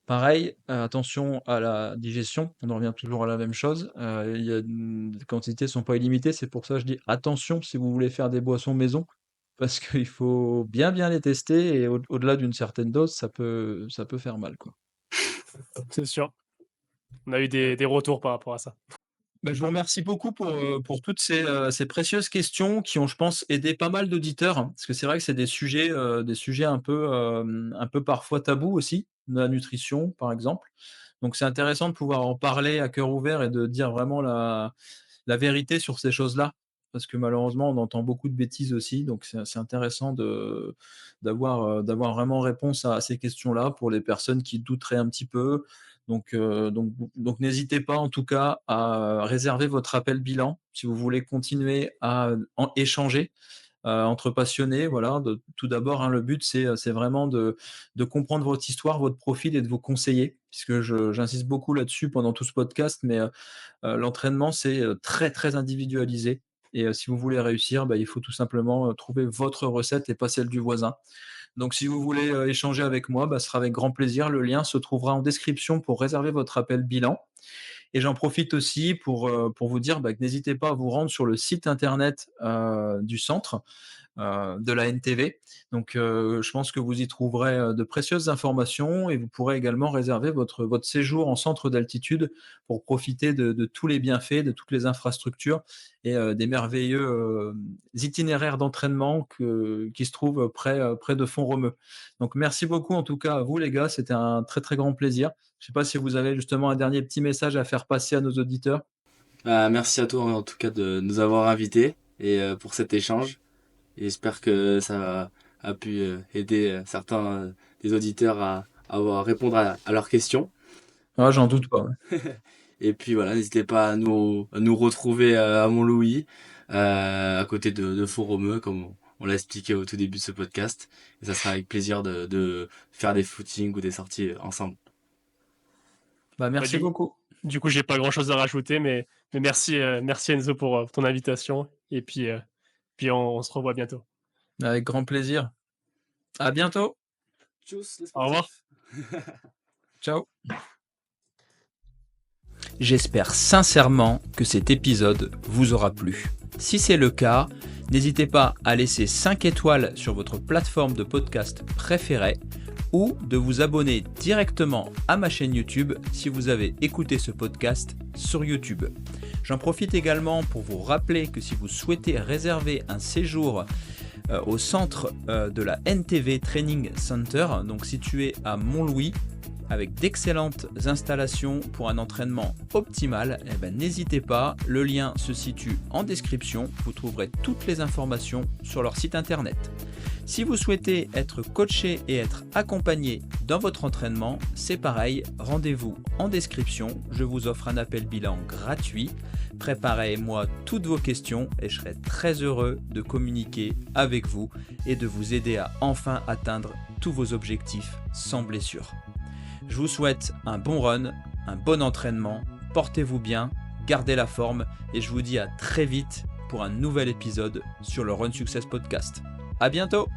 Pareil, attention à la digestion, on en revient toujours à la même chose. Les quantités sont pas illimitées, c'est pour ça que je dis attention si vous voulez faire des boissons maison, parce qu'il faut bien les tester et au-delà d'une certaine dose, ça peut faire mal, quoi. c'est sûr. On a eu des retours par rapport à ça. Bah, je vous remercie beaucoup pour toutes ces précieuses questions qui ont, je pense, aidé pas mal d'auditeurs, hein. Parce que c'est vrai que c'est des sujets un peu parfois tabous aussi, la nutrition, par exemple. Donc c'est intéressant de pouvoir en parler à cœur ouvert et de dire vraiment la vérité sur ces choses-là. Parce que malheureusement, on entend beaucoup de bêtises aussi. Donc c'est intéressant d'avoir vraiment réponse à ces questions-là pour les personnes qui douteraient un petit peu. Donc n'hésitez pas en tout cas à réserver votre appel bilan si vous voulez continuer à échanger entre passionnés. Voilà, tout d'abord, hein, le but, c'est vraiment de comprendre votre histoire, votre profil et de vous conseiller, puisque j'insiste beaucoup là-dessus pendant tout ce podcast, mais l'entraînement, c'est très, très individualisé. Et si vous voulez réussir, bah, il faut tout simplement trouver votre recette et pas celle du voisin. Donc, si vous voulez échanger avec moi, bah, ce sera avec grand plaisir. Le lien se trouvera en description pour réserver votre appel bilan. Et j'en profite aussi pour vous dire bah, que n'hésitez pas à vous rendre sur le site internet du centre de la NTV. Donc, je pense que vous y trouverez de précieuses informations et vous pourrez également réserver votre séjour en centre d'altitude pour profiter de tous les bienfaits, de toutes les infrastructures et des merveilleux itinéraires d'entraînement qui se trouvent près de Font-Romeu. Donc, merci beaucoup en tout cas à vous les gars, c'était un très très grand plaisir. Je ne sais pas si vous avez justement un dernier petit message à faire passer à nos auditeurs. Merci à toi en tout cas de nous avoir invités et pour cet échange. Et j'espère que ça a pu aider certains des auditeurs à répondre à leurs questions. Ah, j'en doute pas. Et puis voilà, n'hésitez pas à nous retrouver à Montlouis, à côté de Font-Romeu, comme on l'a expliqué au tout début de ce podcast. Et ça sera avec plaisir de faire des footings ou des sorties ensemble. Bah, Bah, merci beaucoup. du coup, j'ai pas grand-chose à rajouter, mais merci Enzo pour ton invitation. Et puis on se revoit bientôt. Avec grand plaisir. À bientôt. Tchuss, les Au revoir. sportifs. Ciao. J'espère sincèrement que cet épisode vous aura plu. Si c'est le cas, n'hésitez pas à laisser 5 étoiles sur votre plateforme de podcast préférée ou de vous abonner directement à ma chaîne YouTube si vous avez écouté ce podcast sur YouTube. J'en profite également pour vous rappeler que si vous souhaitez réserver un séjour au centre de la NTV Training Center, donc situé à Montlouis, avec d'excellentes installations pour un entraînement optimal, n'hésitez pas, le lien se situe en description, vous trouverez toutes les informations sur leur site internet. Si vous souhaitez être coaché et être accompagné dans votre entraînement, c'est pareil, rendez-vous en description, je vous offre un appel bilan gratuit. Préparez-moi toutes vos questions et je serai très heureux de communiquer avec vous et de vous aider à enfin atteindre tous vos objectifs sans blessure. Je vous souhaite un bon run, un bon entraînement, portez-vous bien, gardez la forme et je vous dis à très vite pour un nouvel épisode sur le Run Success Podcast. À bientôt!